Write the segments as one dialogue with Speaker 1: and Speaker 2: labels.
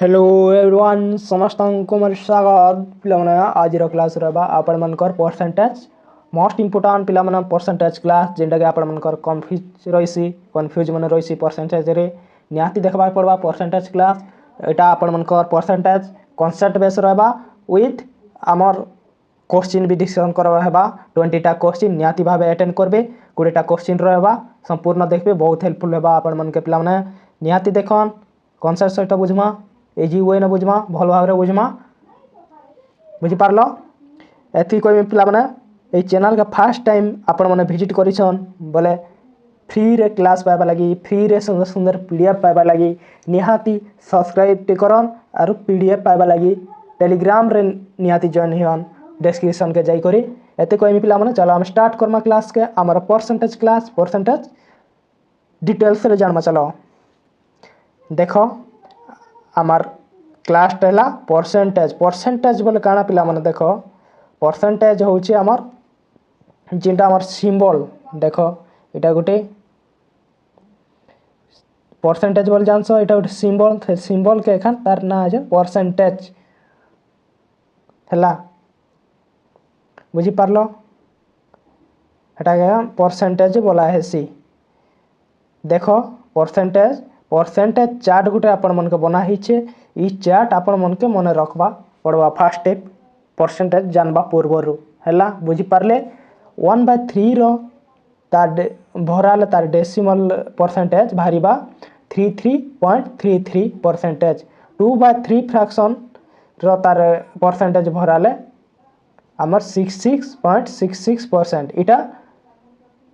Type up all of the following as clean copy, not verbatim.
Speaker 1: Hello everyone समस्त को मोर स्वागत पिलामने आज क्लास रहा आपण मनकर परसेंटेज मोस्ट इंपोर्टेंट पिलामने परसेंटेज क्लास जेंटा के आपण मनकर कंफ्यूज मन रही परसेंटेज रे निहाती देखबा पड़बा परसेंटेज क्लास एटा आपण मनकर परसेंटेज कॉन्सेप्ट बेस रहबा विथ आमर क्वेश्चन भी डिस्कशन करबा हेबा 20टा क्वेश्चन निहाती भाबे अटेंड करबे 20टा क्वेश्चन रहबा संपूर्ण देखबे बहुत हेल्पफुल हेबा आपण मन के पिलामने निहाती देखन कॉन्सेप्ट सहित बुझमा इजी वे न बुझमा भल भाव बुझमा बुझिपार एति कोई पिला मैंने ये चैनल का फर्स्ट टाइम आपण मैंने विजिट करिछन बोले फ्री रे क्लास पाइबा लगी फ्री रे सुंदर सुंदर पीडीएफ पाइबा लगी निहाती सब्सक्राइब टे करन और पीडीएफ पाइबा लगी टेलीग्राम रे निहाती जॉइन हियन डिस्क्रिप्शन के जाई करी एति कोई पिला मैंने चलो हम स्टार्ट करमा क्लास के हमारा परसेंटेज क्लास परसेंटेज डिटेल्स रे जानमा चलो देखो आमार क्लास टेला परसेंटेज बोले काना पिला माने देखो परसेंटेज होची आमार जिनटा आमार सिंबल देखो एटा गोटे परसेंटेज बोल जानसो एटा गोटे सिंबल के एखान तार ना है परसेंटेज हला बुझी पारलो एटा के परसेंटेज बोला है सी देखो परसेंटेज चार्ट गुटे आपण मन के बना हिचे ई चार्ट आपण मन के मन रखबा पड़वा फर्स्ट स्टेप परसेंटेज जानबा पूर्वरु हैला बुझी पारले 1/3 रो तार भराले तार डेसिमल परसेंटेज भारीबा 33.33 परसेंटेज 2/3 फ्रैक्शन रो तार परसेंटेज भराले हमर 66.66% इटा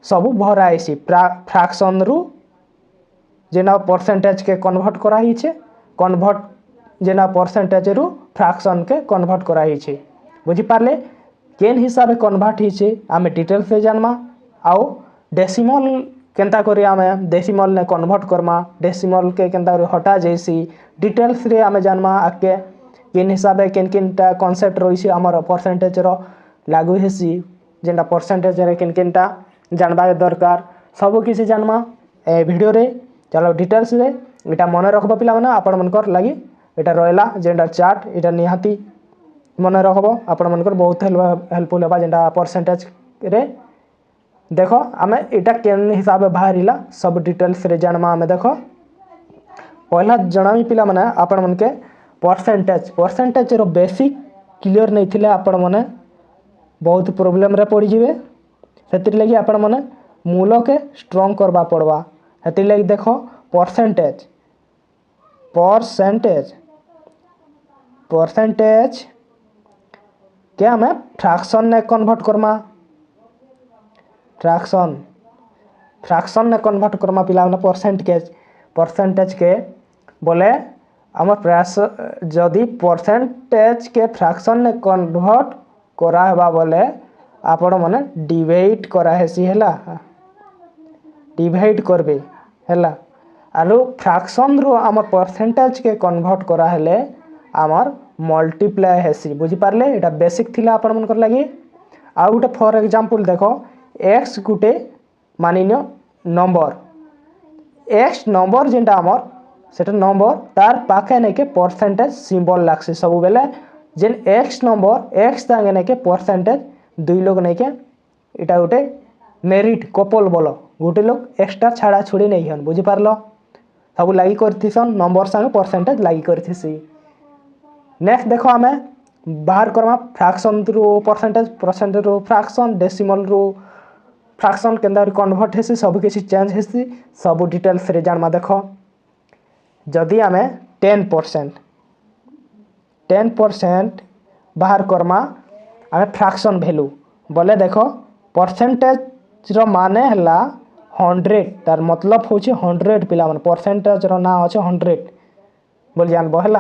Speaker 1: सब भराइसी फ्रैक्शन रु जेना परसेंटेज के कन्वर्ट करा ही छे कन्वर्ट जेना परसेंटेज रु फ्रैक्शन के कन्वर्ट करा ही छे बुझी पारले केन हिसाब कन्वर्ट ही छे आमे डिटेल से जानमा आउ डेसिमल केनता करी आमे डेसिमल ने कन्वर्ट करमा डेसिमल के केनता करी हटा जैसी डिटेल्स रे आमे जानमा आके केन हिसाब केनटा कांसेप्ट रही छे हमर परसेंटेज रो लागू हेसी जेना परसेंटेज रे केनटा जानबा दरकार सब किसी जानमा ए वीडियो रे चलो डिटेल्स रे एटा मन रखबो पिला माने आपण मनकर लागि एटा रोयला जेंडर चार्ट एटा निहाती मन रखबो आपण मनकर बहुत हेल्पफुल हेबा जेंडा परसेंटेज रे देखो आमे एटा केन हिसाब बाहरिला सब डिटेल्स रे जानमा आमे देखो पहला जणामी पिला माने आपण मन के परसेंटेज रो बेसिक क्लियर नै थिले आपण माने बहुत प्रॉब्लम रे पड़ी जिवे सेतिर लागि आपण माने मूल के स्ट्रांग करबा पड़बा हेतिर लगी देखो परसेंटेज के हमें फ्रैक्शन ने कन्वर्ट करमा फ्रैक्शन ने कन्वर्ट करमा पिला परसेंटेज के बोले हमर प्रयास जदि परसेंटेज के फ्रैक्शन ने कन्वर्ट करा हेबा बोले आपण माने डिवाइड करा हेसी हैला डिवाइड करबे हैला आरो फ्रैक्शन रो हमर परसेंटेज के कन्वर्ट करा हेले हमर मल्टीप्लाई हेसी बुझी पारले एटा बेसिक थिला आपण मन कर लागि आ गुटे फॉर एग्जांपल देखो x गुटे मानिनो नंबर x नंबर जेंटा हमर सेटा नंबर तार पाखे नै के परसेंटेज सिंबल लागसे सब बेले जेन x नंबर x संगे नै के परसेंटेज दुई लोग नै के एटा गुटे मेरिट कपल बोलो गोटे लोग एक्स्ट्रा छाड़ा छुड़ी नहीं हन बुझी पारलो सब लागी करथिसन नंबर संग परसेंटेज लागी करथिसी नेक्स्ट देखो हमें बाहर करमा फ्रैक्शन रो परसेंटेज रो फ्रैक्शन डेसिमल रो फ्रैक्शन केंदा कन्वर्ट हेसी सब किसी चेंज हेसी सब डिटेल्स रे जानमा देखो जदी हमें 10% बाहर करमा हमें फ्रैक्शन वैल्यू बोले देखो परसेंटेज रो माने हला 100 तार मतलब होची 100 पिला मन परसेंटेज रो ना होचे 100 बोल जानबो हला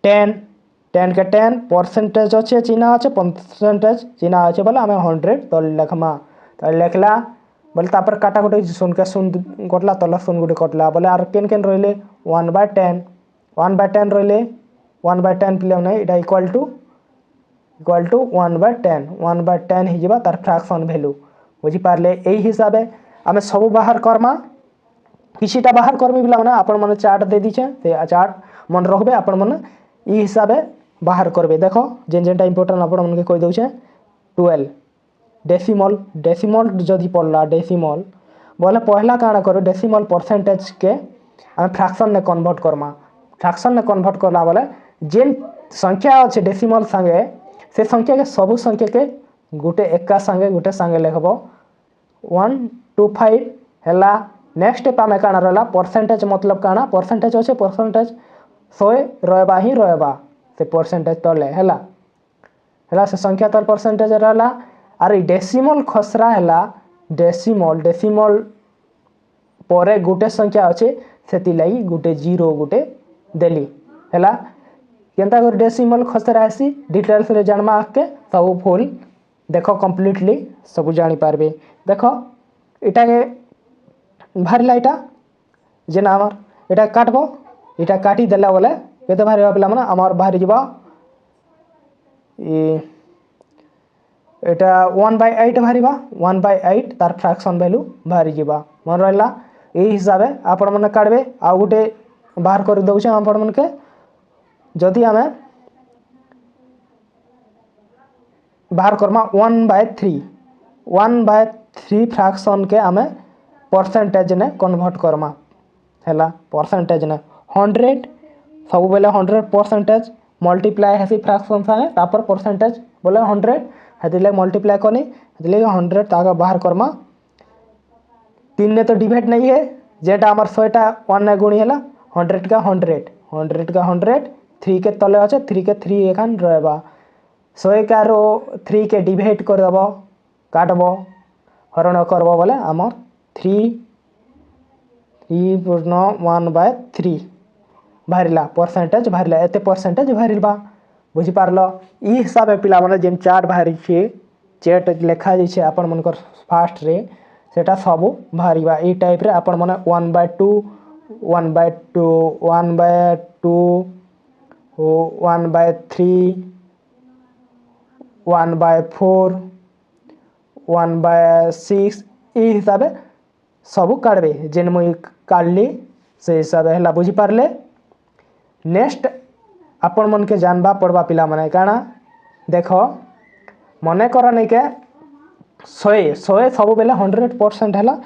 Speaker 1: 10 के 10 परसेंटेज होचे चिन्ह होचे परसेंटेज चिन्ह होचे बोले हमें 100 तो लिखमा तो लिखला बोले तापर काटा कोटे सुन के सुन कटला तला सुन गुटे कटला बोले आर केन रहले 1/10 रहले 1/10 पिला नै इटा इक्वल टू 1/10 ही जिबा तार फ्रैक्शन वैल्यू बुझी पारले एही हिसाबे आमे सब बाहर करमा किछिटा बाहर करमी बिला माने आपण माने चार्ट दे दिछे ते चार्ट मन रखबे आपण मन ई हिसाब बाहर करबे। देखो जेन जेनटा इंपोर्टेंट आपण मन के कहि दउछे 12 डेसिमल डेसिमल जदि पड़ला डेसिमल बोले पहला काଣା करो डेसिमल परसेंटेज के हम फ्रैक्शन में कन्वर्ट करमा। फ्रैक्शन में कन्वर्ट करला बोले जेन संख्या अच्छे डेसिमल संगे से संख्या के सब संख्या के गोटे एका संगे लिखबो 125 हैला। नेक्स्ट स्टेप आमे काଣା रहला परसेंटेज मतलब काଣା परसेंटेज अच्छे परसेंटेज 100 रहबा ही रहबा से परसेंटेज तले हैला से संख्या तल परसेंटेज रहला। अरे डेसिमल खसरा हैला डेसिमल डेसिमल परे गोटे संख्या अच्छे सेति लगी गोटे जीरो गोटे देली हैला। केनता कर डेसिमल खसरा आसी डिटेल्स रे जानबा के सब फुल देखो कंप्लीटली सब जानी पारबे। देखो इटा के बाहरला इटा जेना हमर इटा काटबो इटा काटी देला बोले केते बाहरबा पिला माने हमर बाहर जिबा एटा 1/8 बाहरबा 1/8 तार फ्रैक्शन वैल्यू बाहरी जिबा मन रहला। एही हिसाबे आपण माने काटबे आ गुटे बाहर कर दउछे आपण मन के जदि हमें बाहर करमा 1/3 फ्रैक्शन के हमें परसेंटेज ने कन्वर्ट करमा हैला। परसेंटेज ने 100 सब बेले 100% मल्टीप्लाई हेसी फ्रैक्शन संगे तापर परसेंटेज बोले 100 हेतिले मल्टीप्लाई कनी हेतिले 100 ताका बाहर करमा। 3 ने तो डिवाइड नहीं है जेटा हमर 100 टा 1 ने गुणी हैला 100 का 100 3 के तले अच्छे 3 के 3 एखान रहबा 100 का रो 3 के डिवाइड कर देबो काटबो हरण करबो बोले हमर 3/1/3 बाहरिला परसेंटेज बाहरिला एते परसेंटेज बाहरिलबा बुझी पारलो। ई हिसाब पिला माने जेन चार्ट बाहरी छे चेट लेखा जे छे आपण मनकर फास्ट रे सेटा सब बाहरिबा। ई टाइप रे आपण माने 1/2 1/2 1/2 1/3 1/4 1/6 ई हिसाब सब काटबे जेन मुई काटली से हिसाब हैला बुझी पारले। नेक्स्ट आपण मन के जानबा पड़बा पिला माने काना देखो मने कर नहीं के 100 सब बेले 100% हैला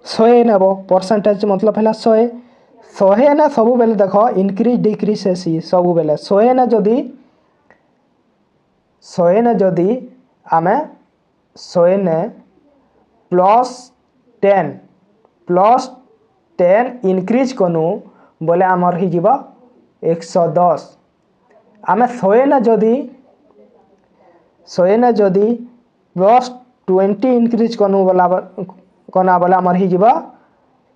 Speaker 1: 100 नेबो परसेंटेज मतलब हैला 100 ने सब बेले देखो इंक्रीज डिक्रीज हेसी सब बेले 100 ने जदी आमे 100 ने +10 इंक्रीज कनु बोले आमर ही जीवा 110। आमे 100 ने जदी +20 इंक्रीज कनु बोला बोले आमर ही जीवा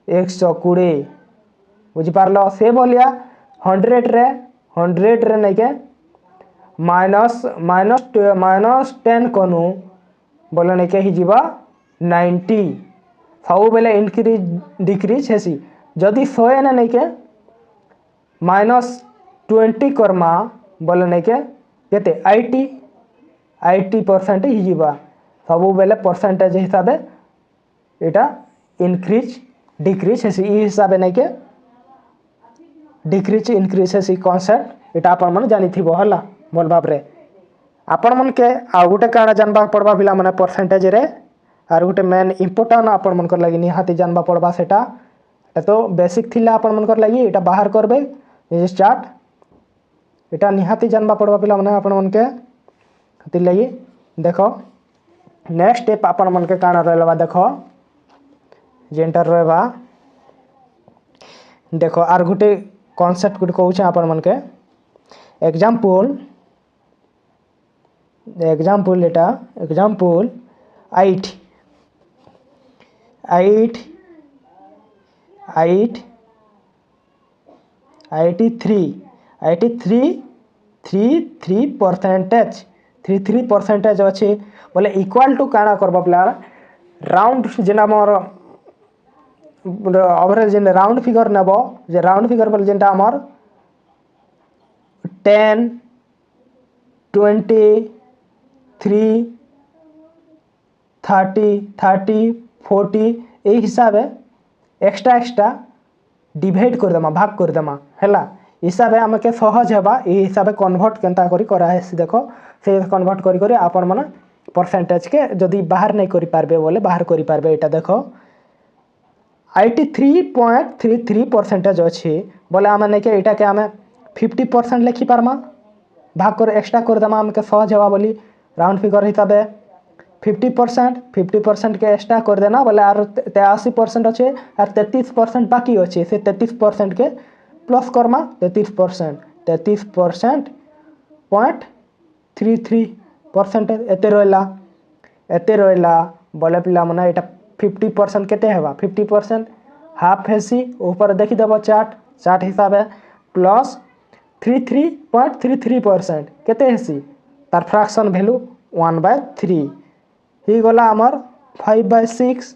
Speaker 1: 120 बुझी पारलो। से बोलिया 100 रे नहीं के -10 कनु बोले नहीं के ही जीवा 90 सब बेले इंक्रीज डिक्रीज हेसी। जदि 100 ने नहीं के -20 करमा बोले नहीं के केते 80% ही जीवा सब बेले परसेंटेज हिसाब एटा इंक्रीज डिक्रीज हेसी। ई हिसाब नहीं के डिक्रीज इंक्रीज हेसी कॉन्सेप्ट एटा आपण मन जानि थिबो हला बोल भाव रे। आपण मन के आ गुटे काना जानबा पड़बा पिला माने परसेंटेज रे आर गुटे मेन इंपोर्टेंट आपण मन कर लागि निहाती जानबा पड़बा सेटा तो बेसिक थिला आपण मन कर लागि एटा बाहर करबे ये चार्ट एटा निहाती जानबा पड़बा पिला माने आपण मन के हती लागि देखो। नेक्स्ट स्टेप आपण मन के काना रहलबा देखो जेंटर रहबा देखो आर गुटे कॉन्सेप्ट गुटे कहू छे आपण मन के एग्जांपल एटा एग्जांपल 33% अच्छे बोले इक्वल टू काना करबा पिला राउंड जेना मोर ओवरऑल जेन राउंड फिगर नेबो जे राउंड फिगर बोले जेनटा हमर 10 20 3 30 40 ए हिसाब एक्स्ट्रा डिवाइड कर देमा भाग कर देमा हैला। हिसाब आम के सहज हेबा ई हिसाब कन्वर्ट केनता करी कराहेसी देख से कन्वर्ट करी करी आपण माने परसेंटेज के जदि बाहर नहीं करि पारबे बोले बाहर करि पारबे। एटा देखो 83.33% अच्छी बोले आम नहीं के एटा के आम 50% लिखि पारमा भाग कर एक्स्ट्रा कर देमा आमके सहज हेबा बोली राउंड फिगर हिसाब 50% के एक्स्ट्रा कर देना बोले आर 83% अच्छे आर 33% बाकी अच्छे से 33% के प्लस करमा 33.33% एते रहा बोले पिला मना एटा 50% केते हेबा 50% हाफ हेसी ऊपर देखी देव चार्ट हिसाब प्लस 33.33% केते हेसी तार फ्रैक्शन वैल्यू 1/3 ही गला आमर 5/6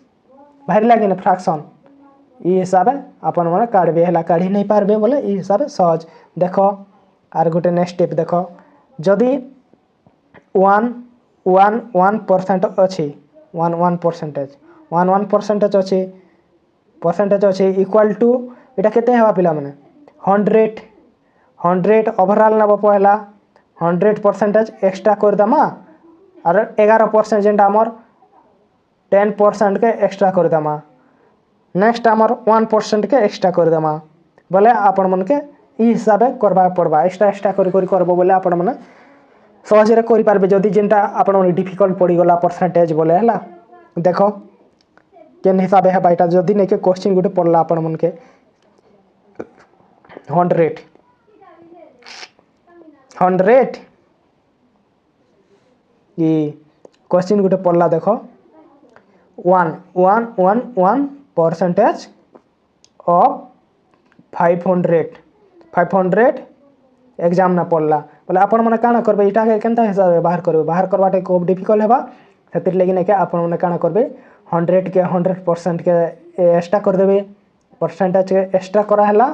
Speaker 1: बाहर लगे फ्रैक्शन ई हिसाब अपन मैंने काढ़े है काढ़ी नहीं पारबे बोले ई हिसाब सहज देख आर गोटे नेक्स्ट स्टेप देख जदि 1% अच्छी 1% अच्छे इक्वाल टू इटा केते हेबा पिला माने 100 ओवरऑल नब पहला 100% एक्स्ट्रा कर दमा और 11% जेनटा आमर 10% के एक्स्ट्रा कर दमा नेक्स्ट आमर 1% के एक्स्ट्रा कर दमा बोले आपण मन के ई हिसाब करबा पड़बा एक्स्ट्रा करबो बोले आपण मन सहज रे करि पारबे जदि जेनटा आपण मन डिफिकल्ट पड़ी गला परसेंटेज बोले हला देखो केन हिसाब है बाइटा जदि नहीं के क्वेश्चन गुटे पड़ला आपण मन के 100 ये क्वेश्चन गुटे पड़ला देखो 1% ऑफ 500 एग्जाम ना पड़ला बोले आपण मैंने काना करबे इटा के केनता हिसाब बाहर करबे बाहर करवाटे खूब डिफिकल्ट हेबा सेतिर लगी नहीं के आपण मैंने काना करबे 100 के 100% के एक्स्ट्रा कर देबे परसेंटेज के एक्स्ट्रा कराहला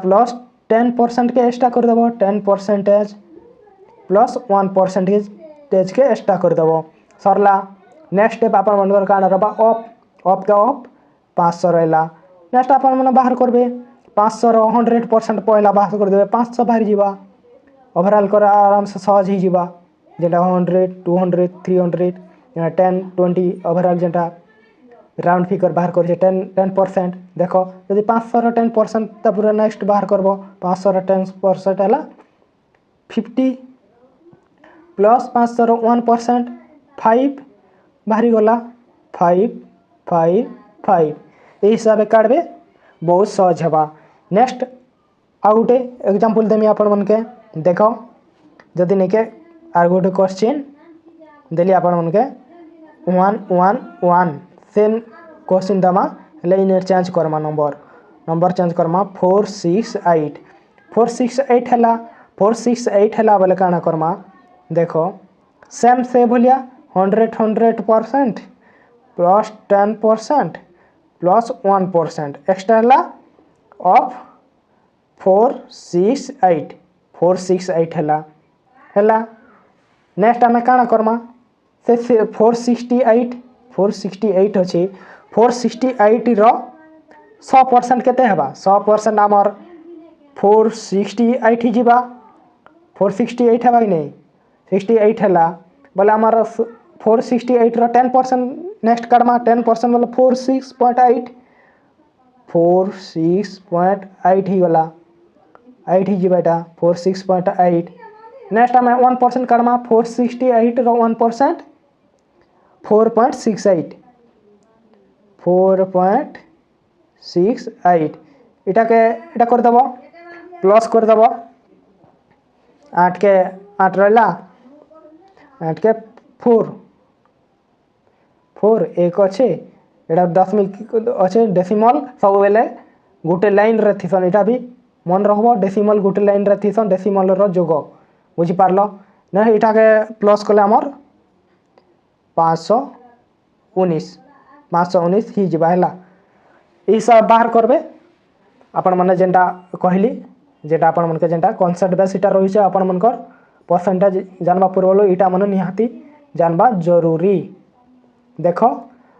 Speaker 1: प्लस 10% के एक्स्ट्रा कर देबो 10% प्लस 1% के एक्स्ट्रा कर देबो सरला नेक्स्ट स्टेप आपण मन काना रबा ऑफ के ऑफ 500 रहला नेक्स्ट आपण मन बाहर करबे 500 रो 100% पहला बाहर कर देबे 500 बाहर जीवा ओवरऑल कर आराम से सहज ही जीवा जेटा 100 200 300 10 20 ओवरऑल जेटा राउंड फिगर बाहर कर 10% देखो यदि 500 रो 10% तब नेक्स्ट बाहर करबो 500 रो 10% हला 50 प्लस 500 रो 1% 5 बाहरी गला 5 ए हिसाब काढ़बे बहुत सहज हेबा नेक्स्ट आ गोटे एग्जांपल देमी आपण मन के देखो जदि नहीं के आर गोटे क्वेश्चन देली आपण मन के 1 सेम क्वेश्चन दमा ले इन चेंज करमा नंबर चेंज करमा 468 हला 468 हला बोले काना करमा देखो सेम से भलिया 100% प्लस 10% प्लस 1% एक्स्ट्रा हला ऑफ 468 हला नेक्स्ट आम काना करमा से 468 अच्छी 468 रो 100% केते हेबा 100% आमर 468 ही जीवा 468 हेबा कि नहीं 68 हला बोले आमर 468 रो 10% नेक्स्ट करमा 10% बोले 46.8 ही गला 8 ही जीवा एटा 46.8 नेक्स्ट आम 1% करमा 468 रो 1% 4.68 इटा कर देव प्लस कर देव 8 रहा 8 के 4 एक अच्छे एटा दशमिक अच्छे डेसिमल सब बेले गोटे लाइन रे थीसन इटा भी मन रखब डेसिमल गोटे लाइन रे थीसन डेसिमल रो जोग बुझी पारल ना इटा के प्लस कले आमर 519 ही जीवा है यही सब बाहर करबे आपण मैंने जेनटा कहली जेटा आपण मन के जेनटा कॉन्सेप्ट बेस इटा रही है आपण मनकर परसेंटेज जानवा पूर्व इटा मन निहाती जानवा जरूरी देखो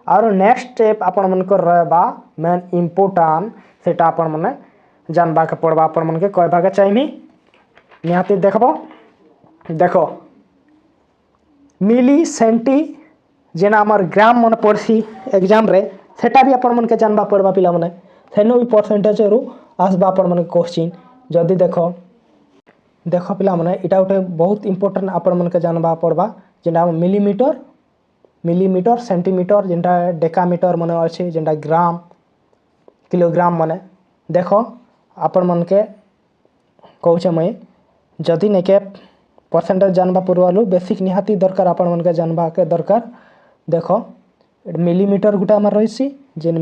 Speaker 1: और नेक्स्ट स्टेप आपण मनकर रहबा मेन इम्पोर्टान सेटा आपण माने जानबा के पड़वा आपण मन के कहबा के चाहिए निहाती देखबो देख मिली सेंटी जेना आमर ग्राम मन पड़सी एग्जाम रे सेटा भी आपण मन के जानबा पड़वा पिला माने सेनो भी परसेंटेज रु आसबा आपण मन क्वेश्चन जदी देख पिला माने इटा उठे बहुत इंपोर्टेंट आपण मन के जानबा पड़वा जेना मिलीमीटर सेंटीमीटर जेनटा डेकामीटर माने अछि जेनटा ग्राम किलोग्राम माने देख आपण मन के कहूचे मैं जदि नहीं के परसेंटेज जानबा पूर्वालु बेसिक निहाती दरकार आपण मन के जानबा के दरकार देख मिलीमीटर गुटा आमर रही जेन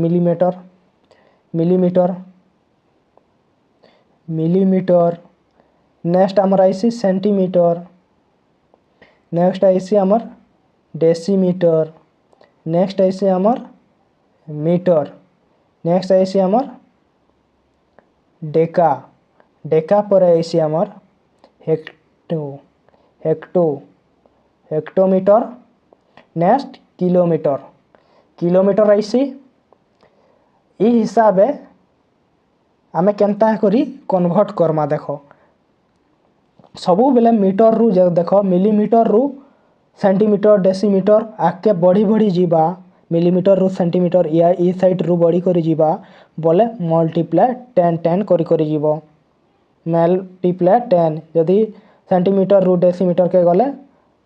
Speaker 1: मिलीमीटर नेक्स्ट आमर आई सेंटीमीटर नेक्स्ट आई आमर डेसीमीटर नेक्स्ट आई आमर मीटर नेक्स्ट आई आमर डेका पर आई आमर हेक्टोमीटर नेक्स्ट किलोमीटर आई हिसाब आमे केनता करी कन्वर्ट करमा देख सबु बेले मीटर रु देख मिलीमीटर रु सेंटीमीटर डेसीमीटर आके बढ़ी जीवा मिलीमीटर रु सेंटीमीटर या ई साइड रु बढ़ी करी जीवा बोले मल्टीप्लाई 10 करी जीवो मल्टीप्लाई 10 यदि सेंटीमीटर रु डेसीमीटर के गले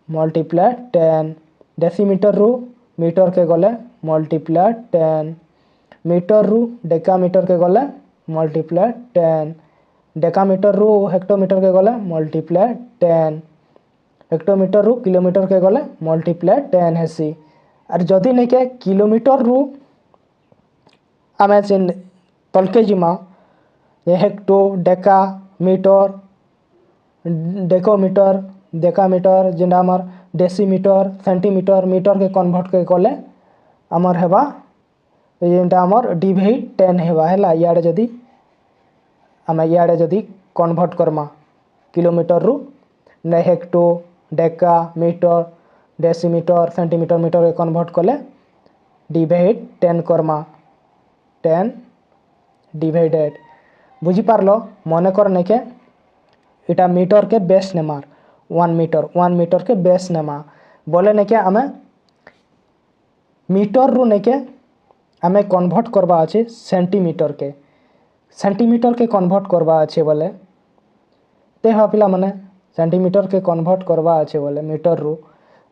Speaker 1: मल्टीप्लाई 10 डेसीमीटर रु मीटर के गले मल्टीप्लाई 10 मीटर रु डेकामीटर के गले मल्टीप्लाई 10 डेकामीटर रु हेक्टोमीटर के गले मल्टीप्लाई 10 हेक्टोमीटर रु किलोमीटर के गले मल्टीप्लाई 10 हेसी आर जदि नहीं के किलोमीटर रु आमे से तलके जिमा हेक्टो डेका मीटर डेकोमीटर डेकामीटर जेनटा आमर डेसीमीटर सेंटीमीटर मीटर के कन्वर्ट के कले आमर हेबा जेनटा आमर डिवाइड 10 हेबा हैला याडे जदि आमे याडे जदि कन्वर्ट करमा किलोमीटर रु ने hecto deca metre decimetre centimetre metre के कन्वर्ट कले डिवाइड 10 करमा 10 डिवाइडेड बुझी पारलो मने कर नहीं के इटा मीटर के बेस नेमार 1 मीटर के बेस नेमा बोले नहीं के आमे मीटर रु नहीं के आमे कन्वर्ट करवा अच्छे सेंटीमीटर के कन्वर्ट करवा अच्छे बोले ते हाँ पिला माने सेंटीमीटर के कन्वर्ट करवा अच्छे बोले मीटर रु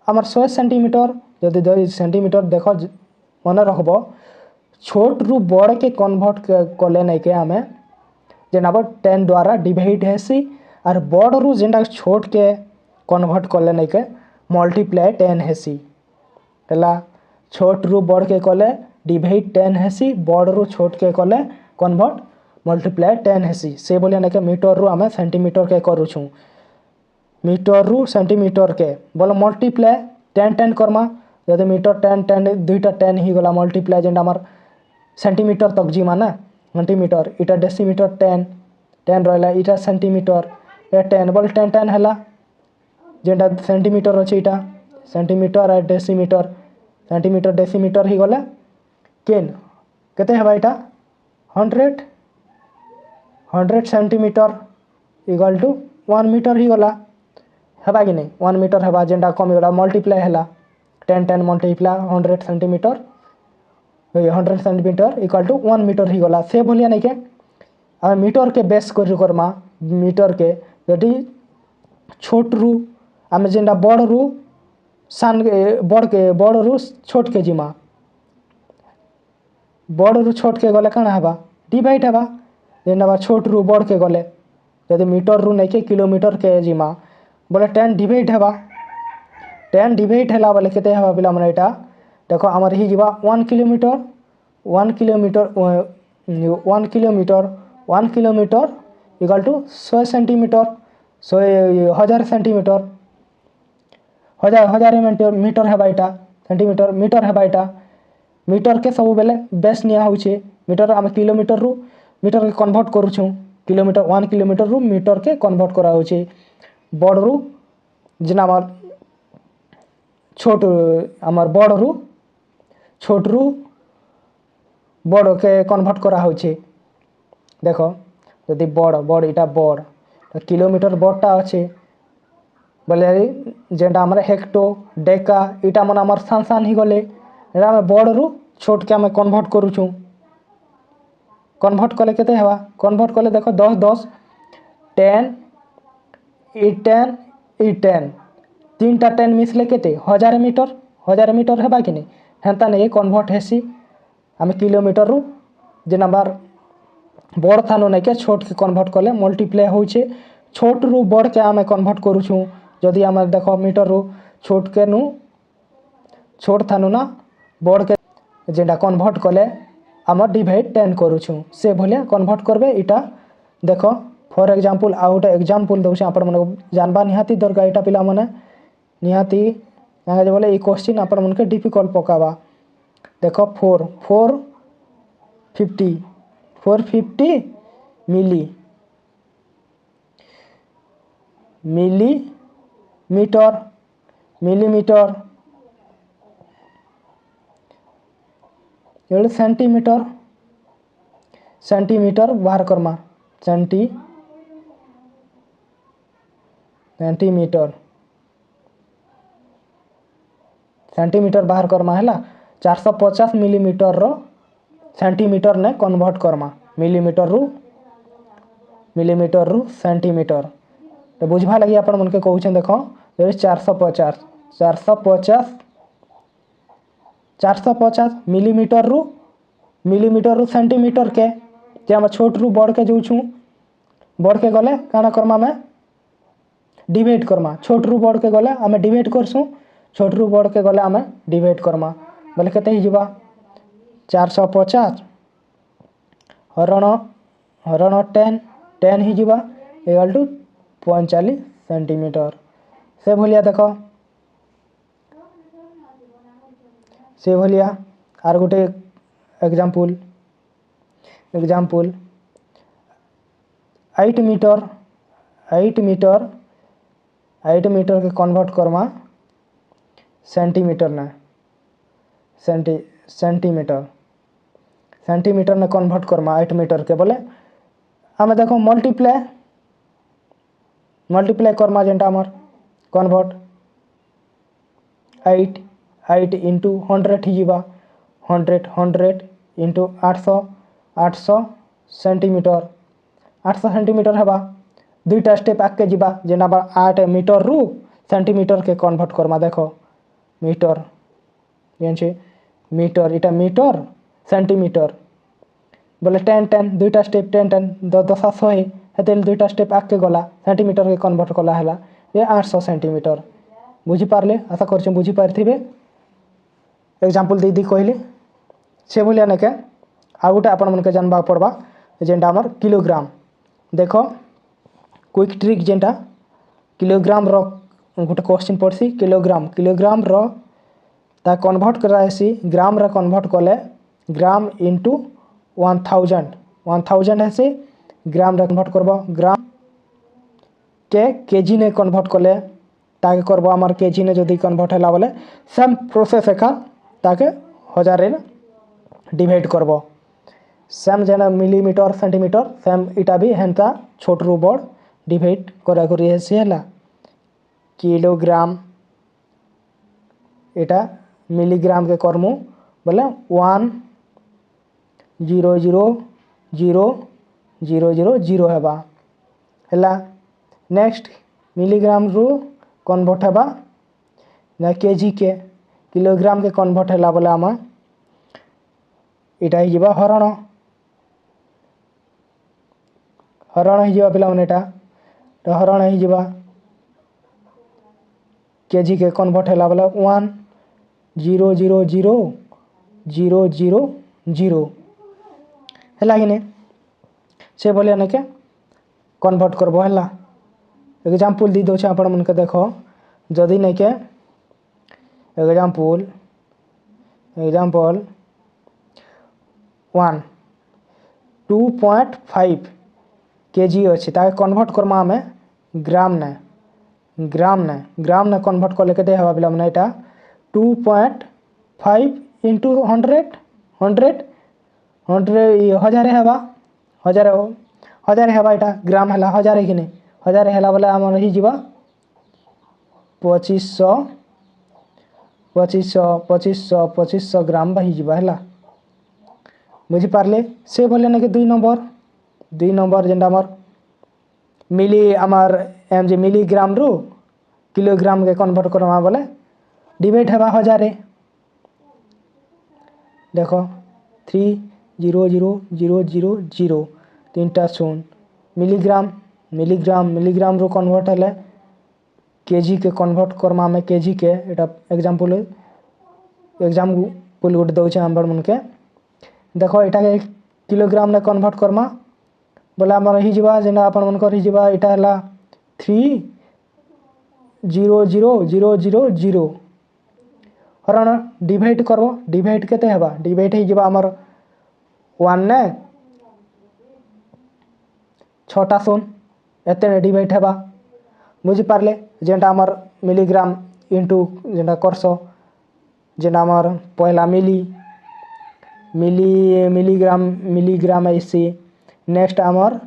Speaker 1: आमर 100 सेंटीमीटर जदि सेंटीमीटर देख मन रखब छोट रु बड़ के कन्वर्ट कले नहीं के आमे जेना 10 द्वारा डिवाइड हेसी और बड़ रु जेनटा छोट के कन्वर्ट कले नहीं के मल्टीप्लाई 10 हेसी हला छोट रु बड़ के कले डिवाइड 10 हेसी बड़ रु छोट के कले कन्वर्ट मल्टीप्लाई 10 हेसी से बोलिया नहीं के मीटर रु आमे सेंटीमीटर के करूछु मीटर रु सेंटीमीटर के बोले मल्टीप्लाई 10 करमा जदि मीटर 10 दुईटा 10 ही गला मल्टीप्लाई जेनटा आमर सेंटीमीटर तक जीमा ना सेंटीमीटर इटा डेसीमीटर 10 रहा इटा सेंटीमीटर 10 बोले 10 है जेनटा सेंटीमीटर अच्छे इटा सेंटीमीटर और डेसीमीटर सेंटीमीटर डेसीमीटर ही गला केन केते हेबा इटा 100 सेंटीमीटर इक्वल टू 1 मीटर ही गला हेबा कि नहीं 1 मीटर हेबा जेनटा कम गला मल्टीप्लाई हैला 10 multiply 100 centimetre equal to 1 metre ही गला से बोलिया नहीं के आम मीटर के बेस करमा मीटर के यदि छोट रु आम जेनटा बड़ रु सान बड़ रु छोट के जिमा बड़ रु छोट के गले कण हेबा डिवाइड हेबा जेनटा छोट रु बड़ के गले यदि मीटर रु नहीं के किलोमीटर के जिमा बोले 10 डिवाइड हेबा 10 डिवाइड हैला बोले केते हेबा पिला माने एटा देखो आमर ही जीवा 1 kilometre 1 kilometre equal to 100 centimetre 1000 centimetre हजार मीटर हेबा एटा सेंटीमीटर मीटर हेबा एटा मीटर के सब बेले बेस निया होउछे मीटर आम किलोमीटर रु मीटर के कन्वर्ट करूछु किलोमीटर 1 किलोमीटर रु मीटर के कन्वर्ट करा होउछे बड़ रु जेना आमर छोट आमर बड़ रु छोट रु बड़ के कन्वर्ट करा होउछे देखो जदि बड़ बड़ इटा बड़ किलोमीटर बड़टा अच्छे बोले जेनटा आमर हेक्टो डेका इटा मन आमर सान सान ही गले एटा आम बड़ रु छोट के आम कन्वर्ट करूँ कन्वर्ट कले केते हेबा कन्वर्ट कले देख 10 10 10 ई 10 तीनटा 10 मिसले केते 1000 मीटर हेबा कि नहीं हेन्ता नहीं कन्वर्ट हेसी आम किलोमीटर रु जे नंबर बड़ थानु नहीं के छोट के कन्वर्ट कले मल्टीप्लाई होचे छोट रु बड़ के आम कन्वर्ट करूँ जदि आम देख मीटर रु छोट के नु छोट थानु ना बड़ के जेटा कन्वर्ट कले आम डिवाइड 10 करूँ से भलिया कन्वर्ट करबे इटा देख फॉर एग्जांपल आ गोटे एग्जांपल दउछे आपण मन जानबा निहाती दरकार इटा पिला माने निहाती काहे बोले ई क्वेश्चन आपण मन के डिफिकल्ट पकाबा देख 450 मिलीमीटर ये सेंटीमीटर बाहर करमा सेंटीमीटर बाहर करमा है 450 मिलीमीटर रो सेंटीमीटर ने कन्वर्ट करमा मिलीमीटर रु सेंटीमीटर तो बुझवा लगी आपण मन के कहउछन देखो 450 मिलीमीटर रु सेंटीमीटर के जे हम छोट रु बड़ के जोछु बड़ के गले काना करमा में डिवाइड करमा छोट रु बड़ के गले आम डिवाइड करसु छोट रु बड़ के गले आम डिवाइड करमा बोले केते ही जिबा 450 हरण 10 ही जिबा इक्वल टू 45 सेंटीमीटर से भलिया देख से भलिया आर गोटे एग्जांपल 8 मीटर के कन्वर्ट करमा सेंटीमीटर ने सेंटीमीटर ने कन्वर्ट करमा 8 मीटर के बोले आम देखो मल्टीप्लाई करमा जेनटा आमर कन्वर्ट 8 इंटू 100 ही जीवा 100 इंटू 800 सेंटीमीटर हेबा दुईटा स्टेप आगे जीवा जेना 8 मीटर रु सेंटीमीटर के कन्वर्ट करमा देखो मीटर मीटर इटा मीटर सेंटीमीटर बोले 10 दुईटा स्टेप 10 10 100 हेते दुईटा स्टेप आगे गला सेंटीमीटर के कन्वर्ट कला है ये 800 सेंटीमीटर बुझी पारले आशा कर बुझी पारिथिबे एग्जांपल दी कहली से भलिया नेके आ गोटे आपण मन के जानबा पड़बा जेनटा हमर किलोग्राम देखो क्विक ट्रिक जेनटा किलोग्राम रो गोटे क्वेश्चन पड़सी किलोग्राम रो ता कन्वर्ट करासी ग्राम रे कन्वर्ट कले ग्राम इंटू 1000 हेसी ग्राम रे कन्वर्ट करबो ग्राम के केजी ने कन्वर्ट कले ताके करबो हमर केजी ने जदी कन्वर्ट होला बोले सेम प्रोसेस एका ताके 1000 रे डिवाइड करबो सेम जेना मिलीमीटर सेंटीमीटर सेम इटा भी हेंता छोट रु बड़ डिवाइड करा करी हेसी हला किलोग्राम इटा मिलीग्राम के करमु बोले 1.00000 हेबा हला नेक्स्ट मिलीग्राम रु कन्वर्ट हेबा ना केजी के किलोग्राम के कन्वर्ट होला बोले आमा इटा ही जीवा हरण ही जीवा पिला माने इटा तो हरण ही जीवा केजी के कन्वर्ट होला बोले 1.00000 हैला कि नहीं से भलिया ने के कन्वर्ट करबो हैला एग्जांपल दी दो आपण मन के देखो जदी नहीं के एग्जांपल 2.5 केजी अच्छे ताके कन्वर्ट करमा हमें ग्राम ने कन्वर्ट कर लेके हेबा पिला माने एटा 2.5 इंटू 100 1000 हेबा हजार हेबा एटा ग्राम है 1000 कि नहीं 1000 है बोले आम रही 2500 ग्राम बही है बुझिपारे से बोले ना कि 2 नंबर जेनटा आमर मिली आमार एम जे मिलीग्राम रु किलोग्राम के कन्वर्ट करमा बोले डिवाइड हेबा 1000 देख 30000 3टा शून्य मिलीग्राम रु कन्वर्ट हेले केजी के कन्वर्ट करमा में केजी के एटा एग्जाम्पल गोटे दौचे आम मन के देख एटा के किलोग्राम ने कन्वर्ट करमा बोले आम रही जेना आपण मन रही एटा है 30000 हरण डिवाइड करबो डिवाइड केते हेबा डिवाइड हे जिबा हमर 1 ने 6टा शून्य एते ने डिवाइड हेबा बुझी पारले जेंटा हमर मिलीग्राम इंटू जेंटा करसो जेना हमर पहला मिलीग्राम ऐसी नेक्स्ट हमर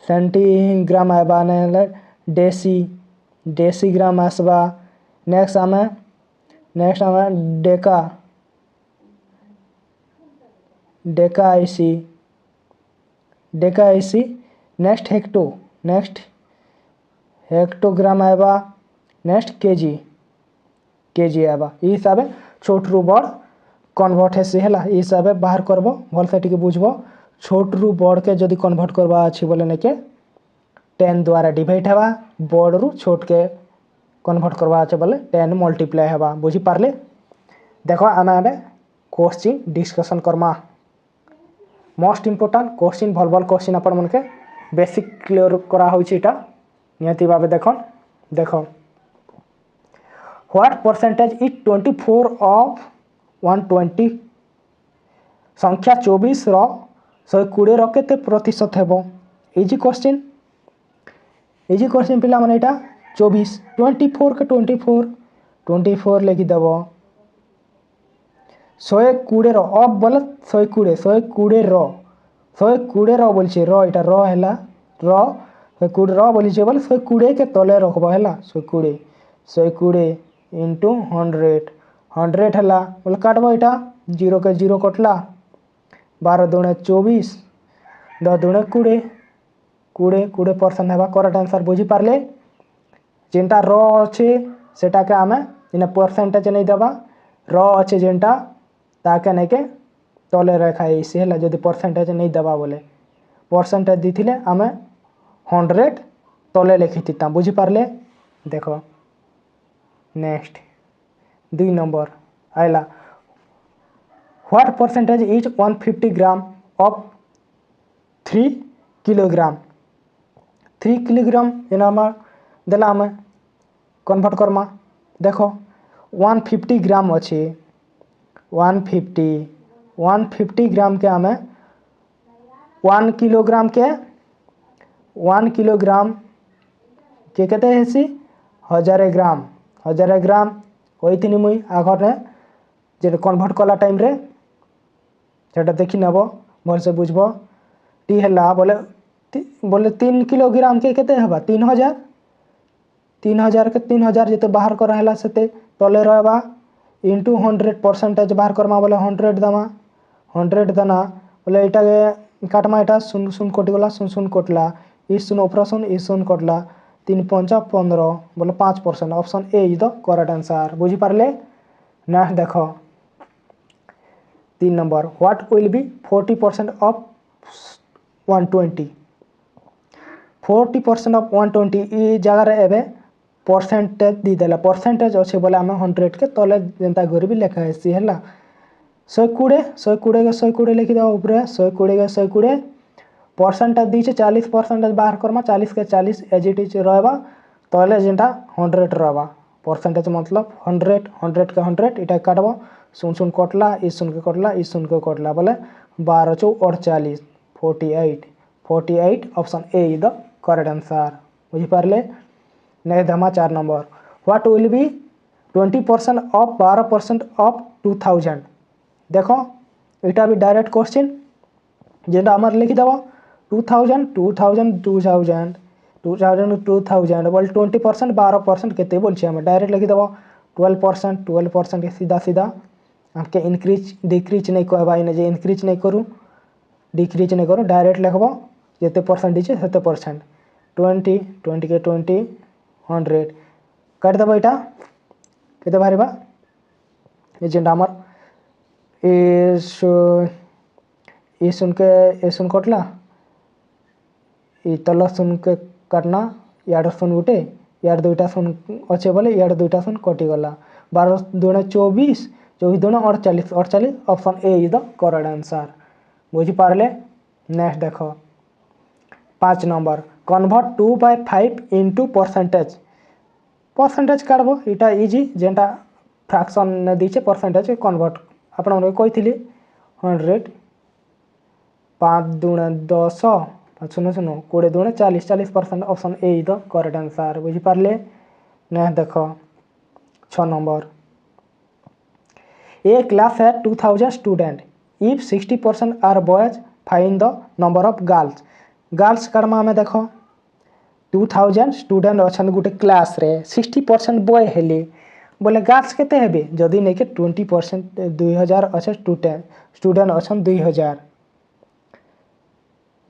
Speaker 1: सेंटीग्राम आबा ने डेसीग्राम आसबा नेक्स्ट हमें डेका ऐसी नेक्स्ट हेक्टोग्राम आएबा नेक्स्ट केजी आएबा ई हिसाब छोट रु बड़ कन्वर्ट हेसी है ई हिसाब बाहर करबो भल से टिके बुझबो छोट रु बड़ के जदि कन्वर्ट करबा अछि बोले ने के 10 द्वारा डिवाइड हेबा बड़ रु छोट के कन्वर्ट करवा अच्छे बोले 10 मल्टीप्लाई हेबा बुझी पारले देखो आम ए क्वेश्चन डिस्कशन करमा मोस्ट इम्पोर्टेंट क्वेश्चन भल क्वेश्चन आपण मन के बेसिक क्लियर करा होछि एटा नियति भाबे देखो व्हाट परसेंटेज इज 24 ऑफ 120 संख्या 24 रो 120 रो केते प्रतिशत हेबो इजी क्वेश्चन पिला माने एटा 24 के 24 लिखी देव 120 रो अब बोले 120 रो बोलछे रो एटा रो हैला रो 120 रो बोलछे बोले 120 के तले रखबो हैला 120 इंटू 100 हैला बोले काटबो एटा 0 के 0 कटला 12 दूने 24 10 दूने 20% हेबा करेक्ट आंसर बुझी पारले जेनटा रो अच्छे सेटा के आमे इने परसेंटेज नहीं देबा रो अच्छे जेनटा ताके नहीं के तले रेखा ऐसे है जदि परसेंटेज नहीं देबा बोले परसेंटेज दीथिले आमे 100 तले लिखी थिता बुझी पारले देखो नेक्स्ट 2 नंबर आइला what percentage is 150 gram of 3 kilogram 3 kilogram जेना हमार देला हमें कन्वर्ट करमा देखो 150 ग्राम अच्छे 150 ग्राम के हमें 1 किलोग्राम के कहते हैं सी 1000 ग्राम वही थी मुई आगर ने जे कन्वर्ट कला टाइम रे सेटा देखी नेबो भल से बुझबो टी हला बोले 3 किलोग्राम के कहते हेबा 3000 के 3000 जिते बाहर कर रहला सेते तले रहबा इंटू 100 परसेंटेज बाहर करमा बोले 100 दमा 100 देना बोले एटा के काटमा एटा 0 कटि गला 0 कटला ई 0 ऑपरेशन ई 0 कटला 3 5 15 बोले 5% option A is the correct answer बुझी पारले नेक्स्ट देखो 3 number what will B 40% of 120 40% of 120 ई जगह रे एबे परसेंटेज दी देला परसेंटेज अच्छे बोले आम 100 के तले जेनता गरीबी लेखा है है 120 लिखी देव ऊपर 120 परसेंटेज दी 40% बाहर करमा 40 के 40 एज इट इज रहा तले जेनटा 100 रहा परसेंटेज मतलब 100 के 100 इटा काटब 0 कटला ई 0 के कटला ई 0 के कटला बोले 12 4 48 option A is the correct answer बुझी पारले नेक्स्ट धमा 4 number what will be 20% of 12% of 2000 देखो इटा भी डायरेक्ट क्वेश्चन जेटा हमार लिखी देव 2000 2000 2000 2000 2000 बोल 20% 12% केते बोलछे हम डायरेक्ट लिखि देबो 12% के सीधा सीधा आके इनक्रीज डिक्रीज नहीं कहबा इने जे इनक्रीज नहीं करू डिक्रीज नहीं करू डायरेक्ट लिखबो जेते परसेंट छै सेते परसेंट 20 20 के 20 100 काट देबो एटा केते बाहरिबा ए जेंडा हमर ए सुन कटला तल सुन के काटना यार सुन गुटे यार दुईटा सुन अच्छे बोले यार दुईटा सुन कटिगला 12 दूने 24 24 दूने 48 48 option A is the correct answer बुझी पारले। नेक्स्ट देखो 5 नंबर कन्वर्ट 2/5 इनटू परसेंटेज काढबो इटा इजी जेंटा फ्रैक्शन ने दीचे परसेंटेज कन्वर्ट आपण कही 100 5 दूने 10 सुनो 20 दूने 40% option A is the correct answer बुझी पारले। नेक्स्ट देखो 6 नंबर ए क्लास है 2000 student if 60% are boys find the number of girls कर्मा में देखो 2000 स्टूडेंट अच्छा गोटे क्लास रे 60% बॉय हेले बोले गर्ल्स केते हेबे जदि नहीं के 20% 2000 अच्छा स्टूडेंट अच्छा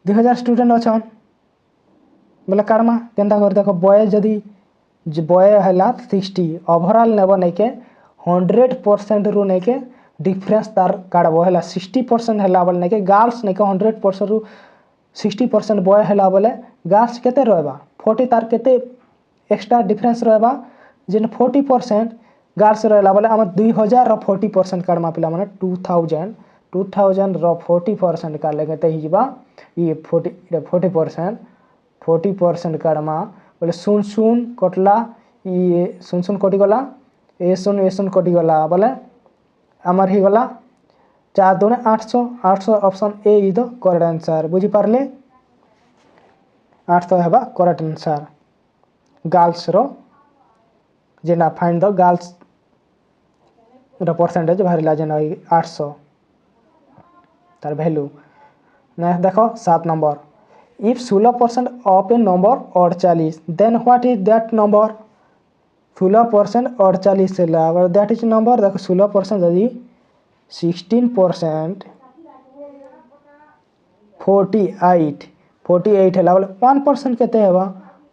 Speaker 1: 2000 स्टूडेंट अच्छा बोले कर्मा केंता कर देखो बॉय जदि बॉय हला 60 ओवरऑल नेब नहीं के 100% रु नहीं के डिफरेंस तार काढ़बो हला 60% हला बोले नहीं के गर्ल्स नहीं के 100% रु 60% बॉय हला बोले गर्ल्स केते रहबा 40 तार केते एक्स्ट्रा डिफरेंस रहबा जिन 40% गर्ल्स रहला बोले हम 2000 रो 40% काढ़मा पिला माने 2000 रो 40% का लेके ते हिजबा ये 40% काढ़मा बोले सुन कटला ये सुन कटि गला ए सुन कटि गला बोले आमर ही गला 4 दूने 800 option A is the correct answer बुझी पारले 800 हेबा करेक्ट आंसर गर्ल्स रो जेना फाइंड द गर्ल्स रो परसेंटेज बाहरिला जेना 800 तार वैल्यू। नेक्स्ट देखो 7 number if 16% of a number 48 then what is that number 16% 48 है दैट इज नंबर देखो 16% यदि 16% 48 है बोले 1% केते हेबा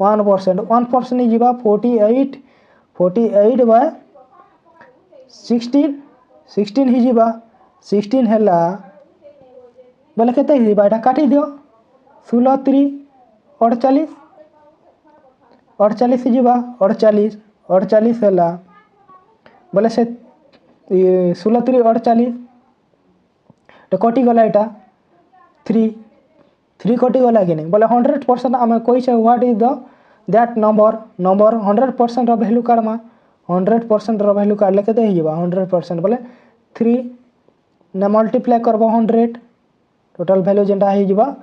Speaker 1: 1% ही जीवा 48 बाय 16 ही जीवा 16 हैला बोले केते ही जीवा एटा काटी दियो 16 3 48 जीवा 48 हैला बोले से 16 3 48 तो कटि गला एटा 3 कटि गला कि नहीं बोले 100% आम कही what is the that number 100% रो वैल्यू काढ़मा 100% रो वैल्यू काढ़ले केते ही जीवा 100% बोले 3 ने मल्टीप्लाई करबो 100 टोटल वैल्यू जेंटा ही जीवा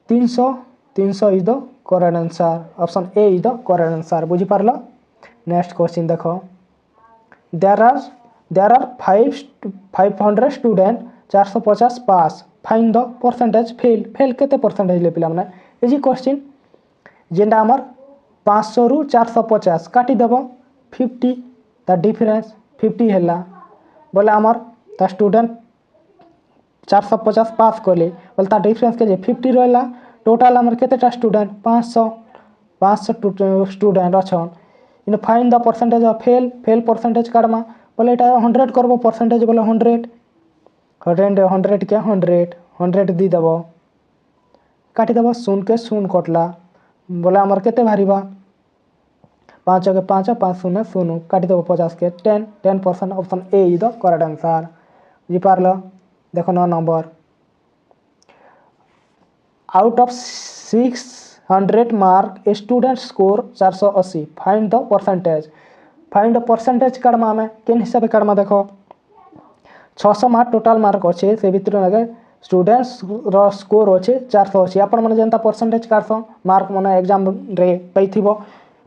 Speaker 1: 300 is the correct answer option A is the correct answer बुझी पारलो। नेक्स्ट क्वेश्चन देखो there are 500 student 450 pass find the percentage fail केते परसेंटेज ले पिला माने इजी क्वेश्चन जेंडा हमर 500 रु 450 काटी देबो 50 ता डिफरेंस 50 हैला बोले हमर ता स्टूडेंट 450 पास करले बोले ता डिफरेंस के जे 50 रहला टोटल हमर केतेटा स्टूडेंट 500 स्टूडेंट अछन इन find the percentage of fail percentage काढमा बोले एटा 100 करबो परसेंटेज बोले 100 के 100 दी देबो काटी देबो सुन कटला बोले हमर केते भारीबा 5 के 5 0 काटी देबो 50 के 10% option A is the correct answer जी पारलो। देखो 9 number out of 600 mark a student score 480 find the percentage काढमा में केन हिसाब काढमा देखो 600 मार्क टोटल मार्क अच्छे से भितर लगे स्टूडेंट्स रो स्कोर अच्छे 480 आपण माने जनता परसेंटेज काढसो मार्क माने एग्जाम रे पैथिबो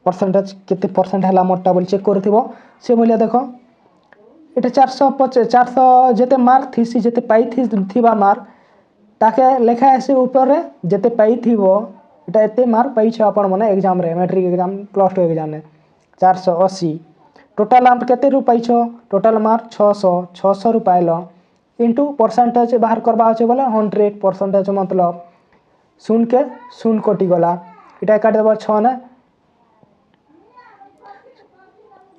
Speaker 1: परसेंटेज केते परसेंट हला मोटा बोल चेक करथिबो से बोलिया देखो एटा 400 जेते मार्क थीसी जेते पाई थिबा मार्क ताके लेखा आसी ऊपर जेते पाई थिबो एटा एते मार्क पाई छ आपण माने एग्जाम रे मैट्रिक एग्जाम प्लस 2 एग्जाम रे 480 टोटल आप केते रु पाई छ टोटल मार्क 600 रु पाइलो इंटू परसेंटेज बाहर करबा আছে बोले 100% मतलब शून्य के शून्य कटि गला इटा काट देबो 6 ने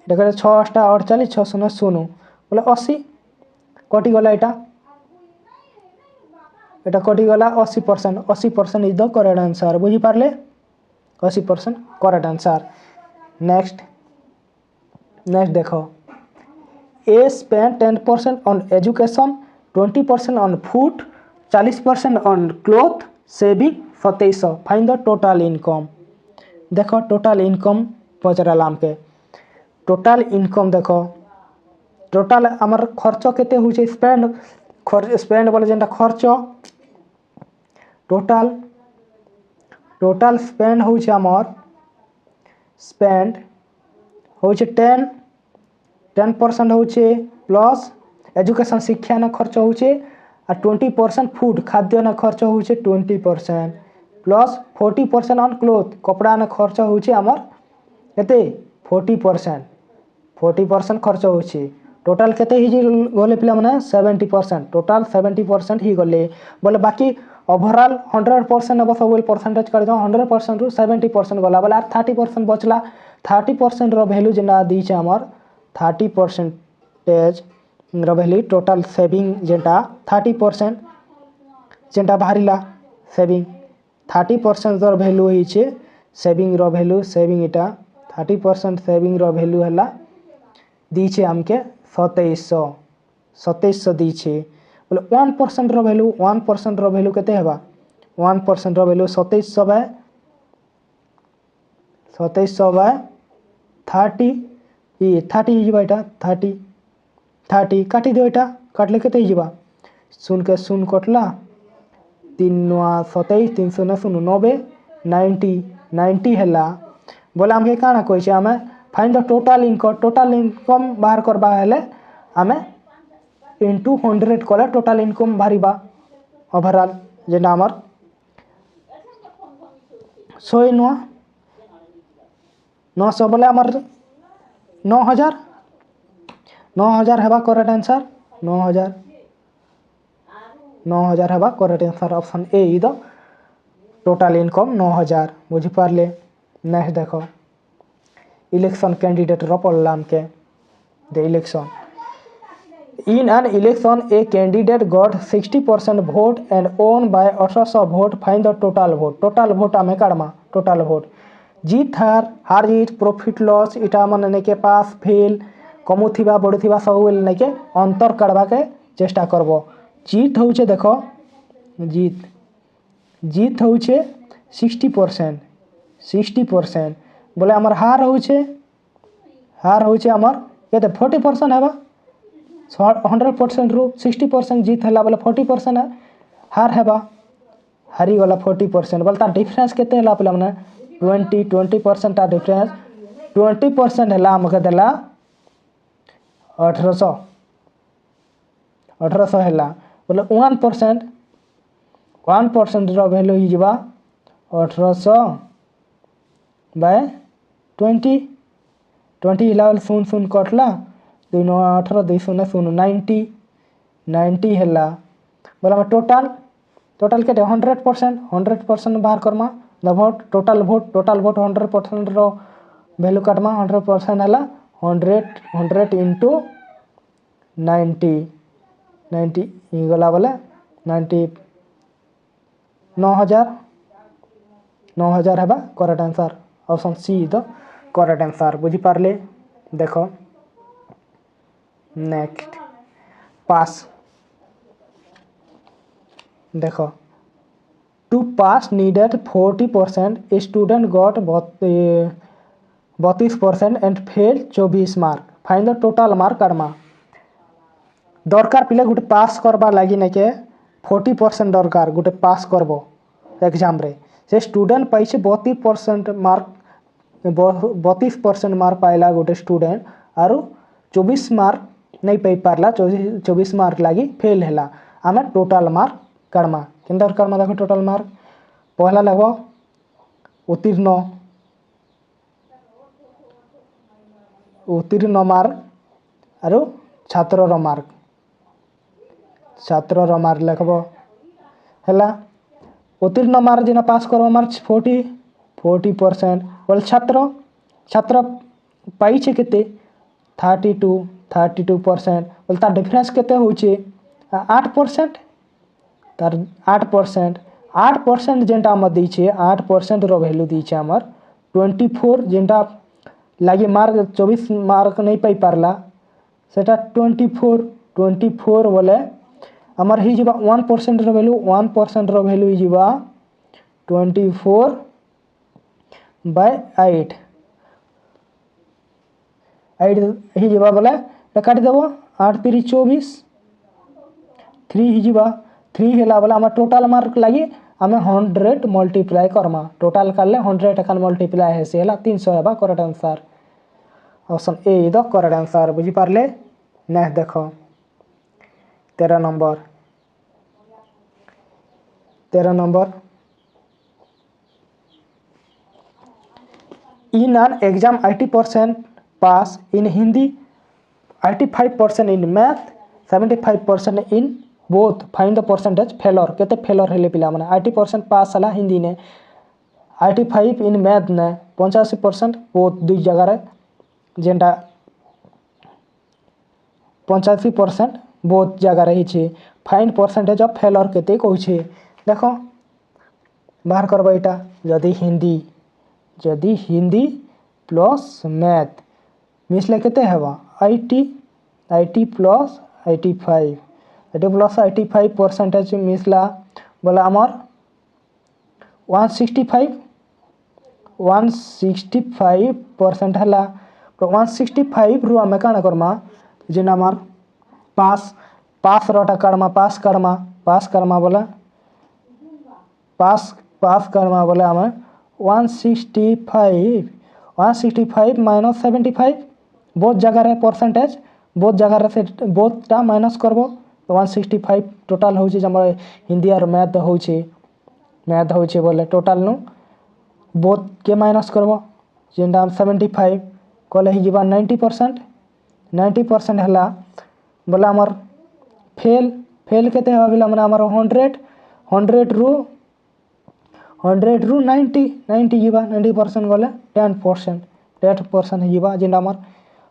Speaker 1: इटा करे 6 8 48 6 0 0 बोले 80 कटि गला एटा कटि गला 80% इज द करेक्ट आंसर बुझी पारले 80% करेक्ट आंसर। नेक्स्ट देखो a spend 10% on education 20% on food 40% on cloth saving 2700 find the total income. देखो टोटल इनकम पचराल आमके टोटल इनकम देखो टोटल आमर खर्च केते होचे स्पेंड बोले जेंटा खर्च टोटल स्पेंड होचे आमर स्पेंड होचे 10% होचे प्लस एजुकेशन शिक्षा ना खर्च होचे और 20% फूड खाद्य ना खर्च होचे 20% प्लस 40% ऑन क्लॉथ कपड़ा ना खर्च होचे आमर केते 40% खर्च होचे टोटल केते ही गले पिला माने 70% टोटल 70% ही गले बोले बाकी ओवरऑल 100% अब सब परसेंटेज कर दो 100% रु 70% गला बोले 30% बचला 30% रो वैल्यू जेना दी छै हमर 30% रो वैल्यू टोटल सेविंग जेटा 30% जेटा बाहरिला सेविंग 30% रो वैल्यू ही छै सेविंग रो वैल्यू सेविंग इटा 30% सेविंग रो वैल्यू हला दी छै हमके 2700 दी छै बोले 1% रो वैल्यू 1% रो वैल्यू केते हेबा 1% रो वैल्यू 2700 बाय 30 ये 30 ही बाइटा 30 काटी दो एटा काटले केते ही जीवा शून्य के शून्य कटला 3 27 300 90 हला बोले हमके काना कोइ छै हमें फाइंड द टोटल इनकम बाहर करबा हेले हमें इंटू 100 कले टोटल इनकम बाहरिबा ओवरऑल जेना हमर 900 बोले हमर 9000 हेबा करेक्ट आंसर 9000 हेबा correct answer option A is the total income 9000 बुझी पारले। नेक्स्ट देखो इलेक्शन कैंडिडेट रो पढ़लाम के the election in an election a candidate got 60% vote and won by 1800 vote find the total vote हमें काढमा टोटल वोट जीत हार जीत profit loss इटा मन ने के पास फेल कमुथिबा बढुथिबा सब ने के अंतर काढबा के चेष्टा करबो जीत होचे देखो जीत होचे 60% बोले हमर हार होचे हमर केते 40% हेबा 100% रु 60% जीत हला बोले 40% हार हेबा हारी वाला 40% बोले तार डिफरेंस केते हला पले माने 20% ता डिफरेंस 20% हला हमके देला 1800 हला बोले 1% रो वैल्यू ही जबा 1800 बाय 20 लेवल 0 कटला 2 18 2 0 90 हला बोला हम टोटल के 100% बाहर करमा द वोट टोटल वोट 100% रो वैल्यू काटमा 100% हला 100 इंटू 90 ई गला बोले 90 9000 हेबा correct answer option C the correct answer बुझी पारले। देखो नेक्स्ट पास देखो to pass needed 40% a student got 32% and fail 24 mark find the total mark काढमा दरकार पिले गुटे पास करबा लागि नै के 40% दरकार गुटे पास करबो एग्जाम रे से स्टूडेंट पाइछे 32% मार्क पाइला गोटे स्टूडेंट आरु 24 मार्क नहीं पाई पारला 24 मार्क लागी फेल हैला आमे टोटल मार्क काढमा केनता करमा देखो टोटल मार्क पहला लगो उत्तीर्ण उत्तीर्ण मार्क आरो छात्रर मार्क लिखब है उत्तीर्ण मार्क जेना पास करवा मार्क 40% बोले छात्र पाई केते 32% बोले तार डिफरेंस केते होचे 8% तार 8% जेनटा आम दी 8% रो वैल्यू दी आमर 24 जेनटा लगे मार्क 24 मार्क नहीं पाई पारला सेटा 24 बोले आमर ही जीवा 1% रो वैल्यू 1% रो वैल्यू ही जीवा 24/8 ही जीवा बोले काटी देव 8 3 24 3 ही जीवा 3 हेला बोले आम टोटाल मार्क लगी आम 100 मल्टीप्लाई करमा टोटाल काले 100 एखान मल्टीप्लाई है 300 है correct answer option A the correct answer बुझी पारले नेक्स्ट देख 13 number in an exam 80% pass in Hindi 85% in math 75% in both find the percentage failure केते फेलर हेले पिला माने 80% पास हला हिंदी ने 85 इन मैथ ने 85% बोथ दुई जगह रे जेंटा 85% बोथ जगह रही छे फाइंड परसेंटेज ऑफ फेलर केते कहू छे देखो बाहर करबो एटा जदि हिंदी प्लस मैथ मिसले केते हेबा 80 प्लस 85 80 प्लस 85% मिसला बोला आमर 165% हला तो 165 रु आमे काना करमा जेना आमर पास रोटा करमा पास करमा बोला पास करमा बोले आमे 165 माइनस 75 बहुत जगह रे परसेंटेज बहुत जगह रे से बहुत टा माइनस करबो 165 टोटल हो हमर हिंदी और मैथ हो बोले टोटल नु बहुत के माइनस करबो जेंडा 75 कले ही जीवा 90% हला बोला हमर फेल केते हबिला माने हमर 100 रु 90 जीवा 90% गले 10% जीवा जेंडा हमर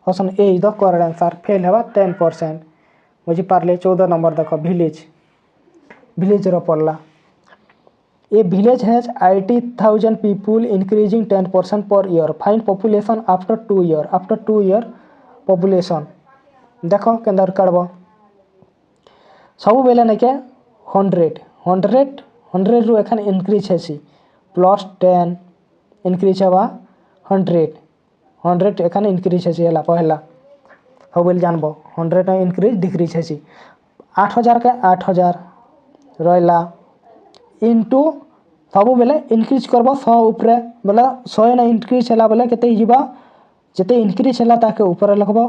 Speaker 1: option A is the correct answer fail हेबा 10% बुझी पारले 14 नंबर देखो विलेज रो पड़ला ए village has 80,000 people increasing 10% per year find population after 2 year population देखो केंदर करबो सब बेले ने के 100 रु एखन इंक्रीज हेसी प्लस 10 इंक्रीज हेबा 100 एखन इंक्रीज हेसी हला पहला सब बेले जानबो 100 ने इंक्रीज डिक्रीज हेसी 8000 के 8000 रहला इनटू सब बेले इंक्रीज करबो 100 ऊपर बोला 100 ने इंक्रीज हला बोले केते जीवा जते इंक्रीज हला ताके ऊपर लिखबो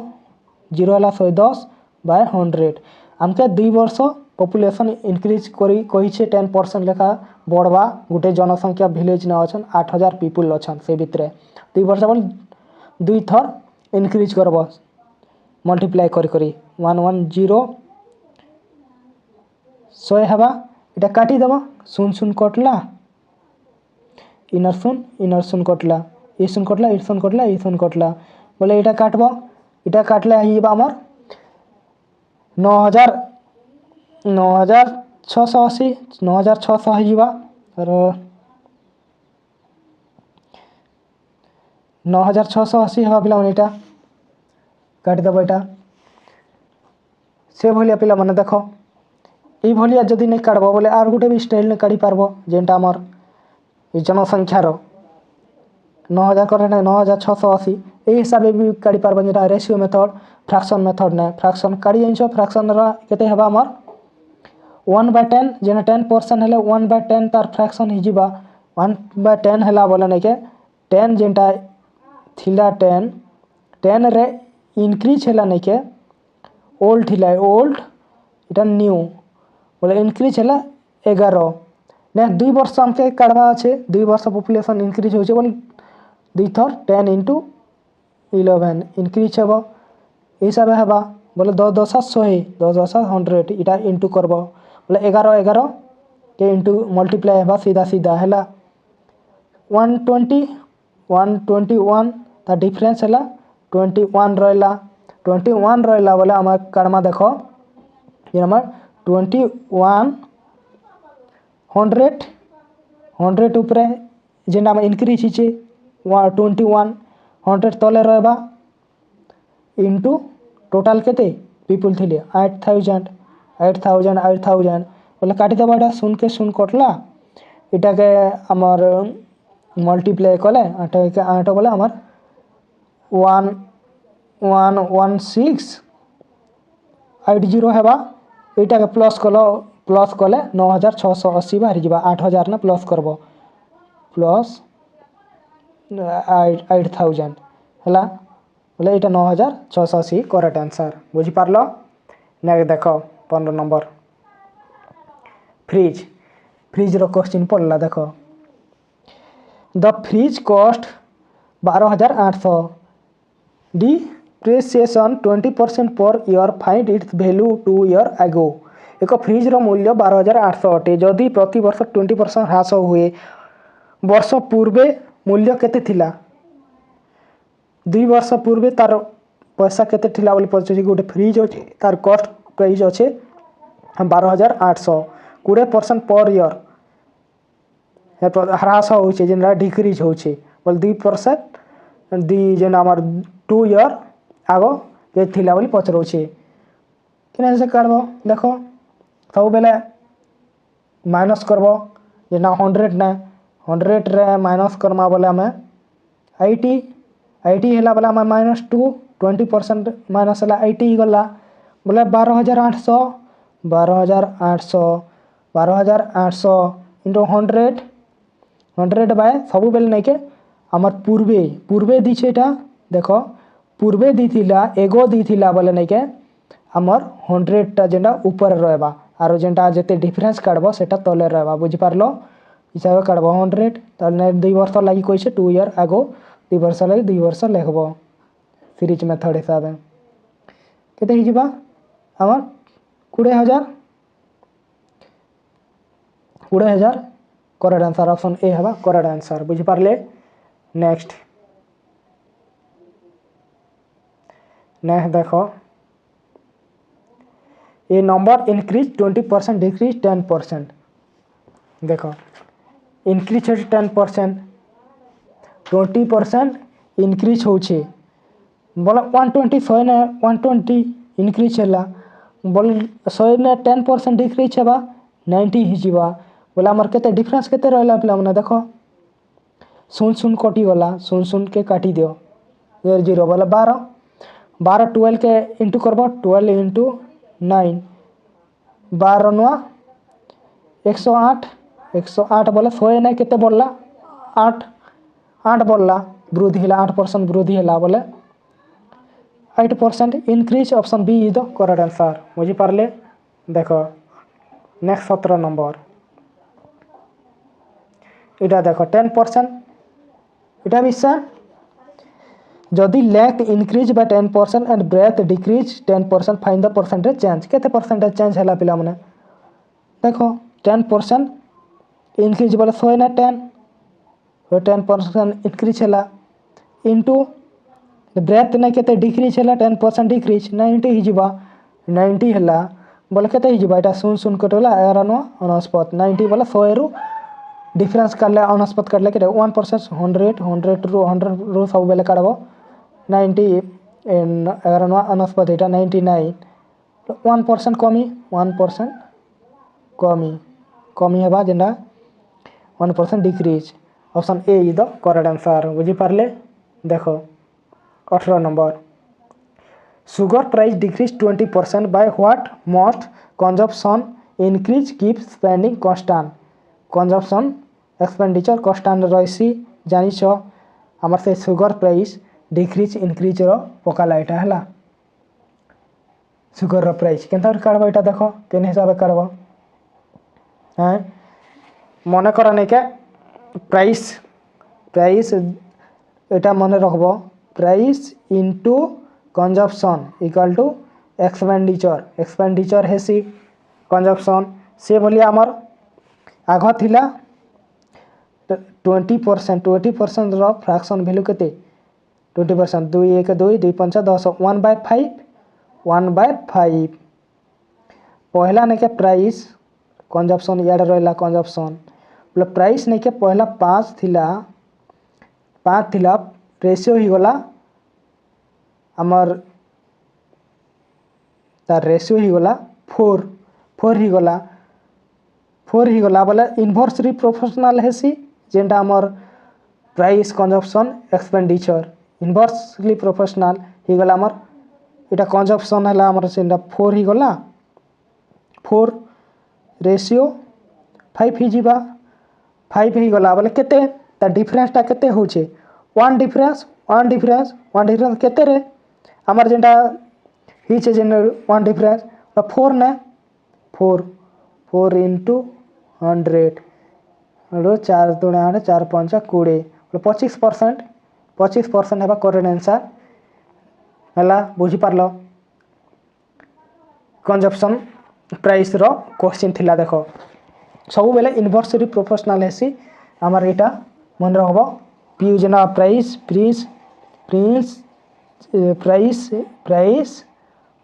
Speaker 1: 0 हला 110/100 हमके 2 वर्ष पॉपुलेशन इंक्रीज करी कहि छे 10% लेखा बढ़वा गुटे जनसंख्या विलेज न अछन 8000 पीपल अछन से भितरे 2 वर्ष बोल 2 थर इंक्रीज करबो मल्टीप्लाई करी 110 100 हेबा इटा काटी देबो शून कटला इनर शून कटला ई शून कटला बोले इटा काटबो इटा काटले ही हमर 9680 जीवा और 9680 हवा पिला इटा काट देबो इटा से भलिया पिला माने देखो ई भलिया जदि नहीं काटबो बोले आर गुटे भी स्टाइल ने काटी पारबो जेंटा हमर ई जनसंख्या रो 9000 करे 9680 ए हिसाब भी काटी पारबो जेटा रेशियो मेथड फ्रैक्शन मेथड ने फ्रैक्शन काटी जाइछो फ्रैक्शन रा केते हेबा हमर 1/10 जेना 10% हेले 1/10 तार फ्रैक्शन ही जीवा 1/10 हेला बोले ने के 10 जेंटा थिला 10 रे इंक्रीज हेला ने के ओल्ड थिला ओल्ड इटा न्यू बोले इंक्रीज हेला 11 नेक्स्ट 2 वर्ष हमके काढ़वा अच्छे 2 वर्ष पॉपुलेशन इंक्रीज हो बोली 2 थर 10 इंटू 11 इंक्रीज हे हिसाब हेबा बोले 10 10 100 10 10 100 इटा इंटू करब बोले 11 11 के इंटू मल्टीप्लाई हेबा सीधा सीधा है 120 121 ता डिफरेंस है 21 रहा 21 रहा बोले आम काढ़मा देख ये आम 21 100 उपरे जेन आम इनक्रीज हे 21 100 तले रहा इंटू टोटाल केते पीपुल थिले 8000 8000 8000 बोले काटिदेबा एटा शून्य के शून्य कटला इटा के आमर मल्टीप्लाई कले 8 के 8 बोले आमर 111680 हेबा इटा के प्लस कले 9680 बाहरी जावा 8000 ना प्लस करब प्लस 8000 है बोले ये 9680 करेक्ट आंसर बुझीपार नेक्स्ट देख 15 नंबर फ्रिज रो क्वेश्चन पड़ला देख the fridge cost 12800 depreciation 20% per year find its value 2 year ago एक फ्रिज रो मूल्य 12800 अटे जदि प्रति वर्ष 20% ह्रास हुए वर्ष पूर्वे मूल्य केते थिला 2 वर्ष पूर्वे तार पैसा केते थिला बोली पछे गोटे फ्रिज अछि तार कॉस्ट प्राइस अछि 12800 20% पर ईयर ह्रास होचे जेना डिक्रीज होचे बोल 2% दी जेना हमर 2 ईयर आगो के थिला बोली पचरोचे केना से करबो देखो सब बेले माइनस करबो जेना 100 ना 100 रे माइनस करमा बोले हमें 80 है बोला -2 20% माइनस है 80 गला बोले 12800 इंटू 100 बाय सब बेले नहीं के आमर पूर्वे दी छेटा देखो पूर्वे दी थिला एगो दी थिला बोले नहीं के आमर 100 टा जेंडा ऊपर रहबा आरो जेंडा जते डिफरेंस काढबो सेटा तले रहबा बुझी पारलो हिसाब काढबो 100 तले 2 वर्ष लागि कोइ छे 2 ईयर आगो 2 वर्ष लगे 2 वर्ष लिखब सीरीज मेथड हिसाब केते ही जिबा हमर 20000 करेक्ट आंसर ऑप्शन ए हबा करेक्ट आंसर बुझी पारले नेक्स्ट देखो ए नंबर इंक्रीज 20% डिक्रीज 10% देखो इंक्रीज 10% 20% इंक्रीज होचे बोला 120 ने 120 इंक्रीज है बोल 100 ने 10% डिक्रीज है 90 ही जीवा बोला आमर केते डिफरेंस केते रहला पिला मने देखो 0 कटी गला 0 के काटी दियो 0 बोला 12 12 के इंटू करबो 12 इंटू 9 12 नुआ 108 बोला 100 ने केते बोलला 8 बोलला वृद्धि है 8% वृद्धि है बोले 8% increase option B is the correct answer बुझी पारले देखो नेक्स्ट 17 नंबर इटा देखो 10% इटा भी सेम जदि length increase by 10% and breadth decrease 10% find the percentage change केते परसेंटेज चेंज हैला पिला माने देखो 10% इंक्रीज बोले 100 ने 10 10% इंक्रीज हैला इंटू ब्रेथ ने केते डिक्रीज हैला 10% डिक्रीज 90 ही जीवा 90 हैला बोले केते ही जीवा एटा 0 कटला 11 90 बोले 100 रु डिफरेंस करले 69 करले के 1% 100 रो सब बेले काढबो 90 11 एटा 99 1% कमी 1% कमी हेबा जेना 1% decrease option A is the correct answer बुझी पारले देखो 18 number sugar price decrease 20% by what must consumption increase keep spending constant consumption expenditure constant रहिसी जानिछ हमर से सुगर प्राइस डिक्रीज इंक्रीज रो पकाला एटा हला सुगर रो प्राइस केनता काढबो एटा देखो केन हिसाब काढबो হ্যাঁ মনে করা নাকি প্রাইস প্রাইস এটা মনে রাখব price into consumption equal to expenditure হেসি কনজম্পশন से भलिया आमर आग थिला 20% रो फ्रैक्शन वैल्यू केते 20% 2 1 2 2 5 10 1/5 1/5 पहला ने के प्राइस कंजप्शन याड रहला कंजप्शन बोले प्राइस ने के पहला 5 थिला रेशियो ही गला आमर तार रेशियो ही गला 4 ही गला बोले इनवर्सली प्रोपोर्शनल हेसी जेनटा आमर price consumption expenditure inversely proportional ही गला आमर इटा कंजप्शन है आमर सेंटा 4 ही गला 4 रेशियो 5 ही जीवा 5 ही गला बोले केते ता डिफरेंसटा केते होचे 1 डिफरेंस केते रे आमर जेनटा ही छे जेन 1 डिफरेंस 4 ने 4 इंटू 100 4 दूने 8 4 5 20 25% है करेक्ट आंसर है बुझी पारल कंजप्शन प्राइस रो क्वेश्चन थिला देख सब बेले इनवर्सली प्रोपोर्शनल हेसी आमर एटा मन रखब पी जेना प्राइस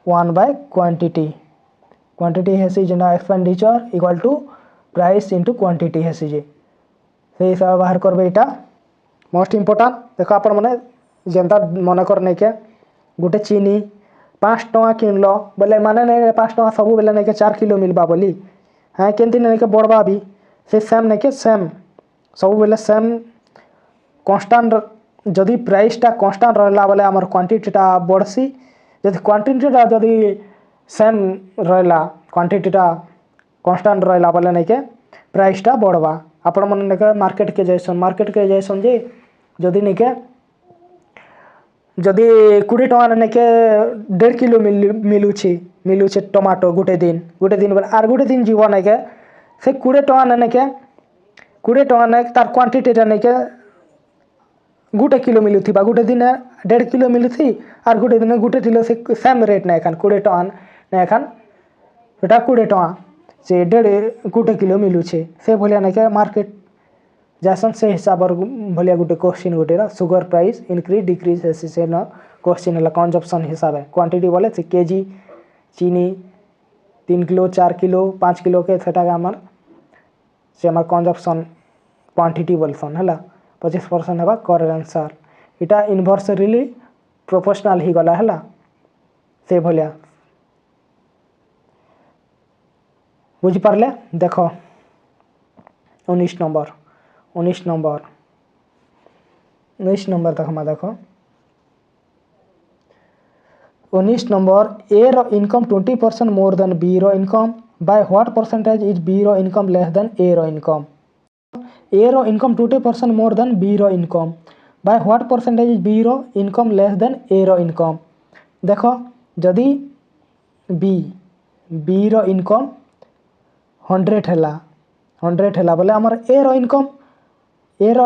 Speaker 1: 1/क्वांटिटी हेसी जेना expenditure equal to price into quantity हेसी जे से हिसाब बाहर करबे एटा मोस्ट इम्पोर्टेंट देखो आपण माने जेनता मन कर नै के गुटे चीनी 5 टका किनल बोले माने नै 5 टका सब बेले नै के 4 किलो मिलबा बोली हाँ केनती नै के बड़बा भी से सेम नै के सेम सब बेले सेम कांस्टेंट जदि प्राइसटा कांस्टेंट रहला बोले हमर क्वांटिटीटा बढ़सी जदि क्वांटिटीटा जदि सेम रहला क्वांटिटीटा कांस्टेंट रहला बोले नै के प्राइसटा बढ़वा आपण मन नै के मार्केट के जैसन जे जदि नै के जदि 20 टका नै के 1.5 किलो मिलुछे टमाटो गुटे दिन बोले आर गुटे दिन जीव नै के से 20 टका नै के 20 टका नै तार क्वांटिटीटा नै के गुटे किलो मिलुथिबा गुटे दिन 1.5 किलो मिलुथि आर गुटे दिन गुटे किलो से सेम रेट नै एखान 20 टका नै एखान एटा 20 टका से 1.5 गुटे किलो मिलुछे से भलिया नै के मार्केट जैसन से हिसाब भलिया गुटे क्वेश्चन गुटे शुगर प्राइस इंक्रीज डिक्रीज हेसी से न क्वेश्चन है कंजप्शन हिसाब है क्वांटिटी बोले से केजी चीनी 3 किलो 4 किलो 5 किलो के सेटा हमर से हमर कंजप्शन क्वांटिटी बोलसन है 25% है करेक्ट आंसर इटा इनवर्सली प्रोपोर्शनल ही गला है से भलिया बुझी पारले देखो 19 नंबर देखो 19 नंबर ए रो इनकम 20% मोर देन बी रो income by what percentage is B रो इनकम लेस देन ए रो इनकम 20% मोर देन बी रो income by what percentage is B रो इनकम लेस देन ए रो income देखो जदि B रो इनकम 100 हैला बोले हमर ए रो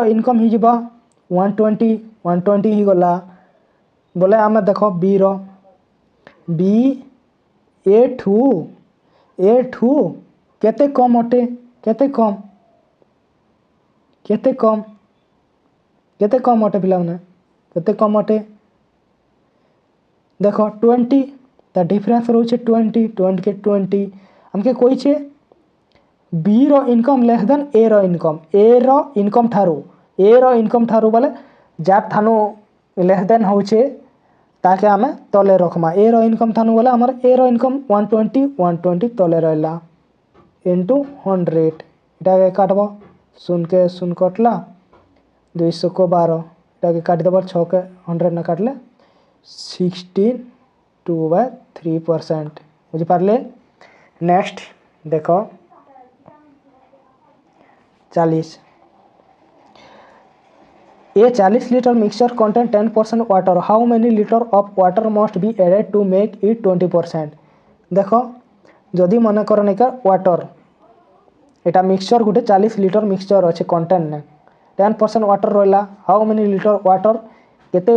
Speaker 1: इनकम ही जीवा 120 ही गला बोले आम देखो बी ए ठू केते कम अटे केते कम अटे पिला माने केते कम अटे देखो 20 ता डिफरेंस रोचे 20 हमके कोई छे बी रो इनकम लेस देन ए रो इनकम थारू बोले जार थानु लेस देन होचे ताके आमे तले रखमा ए रो इनकम थानु बोले हमर ए रो इनकम 120 तले रहला इनटू 100 इटा के काटबो सुन के सुन कटला 200 को 12 इटा के काट देबो 6 के 100 न काटले 16.2/3% बुझी पारले नेक्स्ट देखो 40 A 40 liter mixture contain 10% water. How many liter of water must be added to make it 20%? देखो जदि मन कर वाटर एटा मिक्सचर गुटे 40 लिटर मिक्सचर अच्छे कंटेंट ने 10% वाटर रहा हाउ मेनी लिटर वाटर केते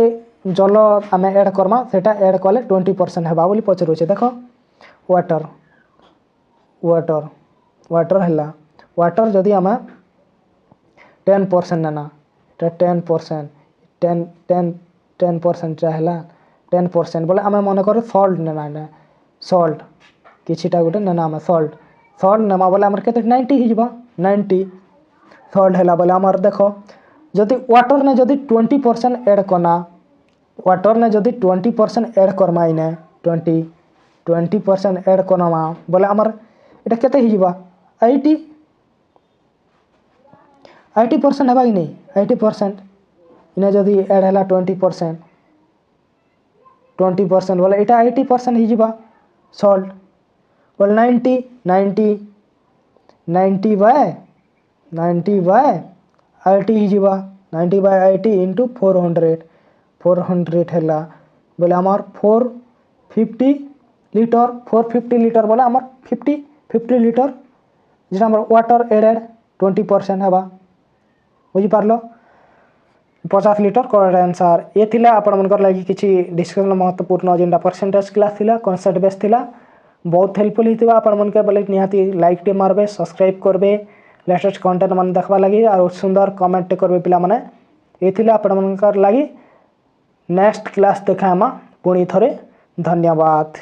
Speaker 1: जल आम एड करमा सेटा एड कले 20% हेबा बोली पचरुचे देख वाटर वाटर वाटर है वाटर जदि आम 10% नेना 10% 10% है 10% बोले आम मन कर सल्ट नेना सल्ट किछिटा गुटे नेना आम सल्ट सल्ट नेमा बोले आमर केते 90 हो 90 सल्ट है बोले आमर देख जदि वाटर ने जदि 20% एड करना वाटर ने जदि 20% एड करमा इने 20% एड करमा बोले आमर एटा केते हो 80% हेबा कि नहीं 80% इने जदि एड है 20% बोले एटा 80% हो सल्ट बोले 90 बाय 80 हो 90 बाय 80 इंटू 400 है बोले आमर 450 लिटर बोले आमर 50 लिटर जो आम वाटर एडेड 20% हेबा बुझिपार 50 लिटर करेक्ट आंसर ये थिला आपण मनकर लागि किछि डिस्कशन महत्वपूर्ण जेंटा परसेंटेज क्लास थिला कॉन्सेप्ट बेस थिला बहुत हेल्पफुल हितबा आपण मनके बोले निहाती लाइक टे मारबे सब्सक्राइब करबे लेटेस्ट कंटेंट मन देखबा लागि और सुंदर कमेंट करबे पिला माने ये थिला आपण मनकर लागि नेक्स्ट क्लास देखामा पुणी थरे धन्यवाद।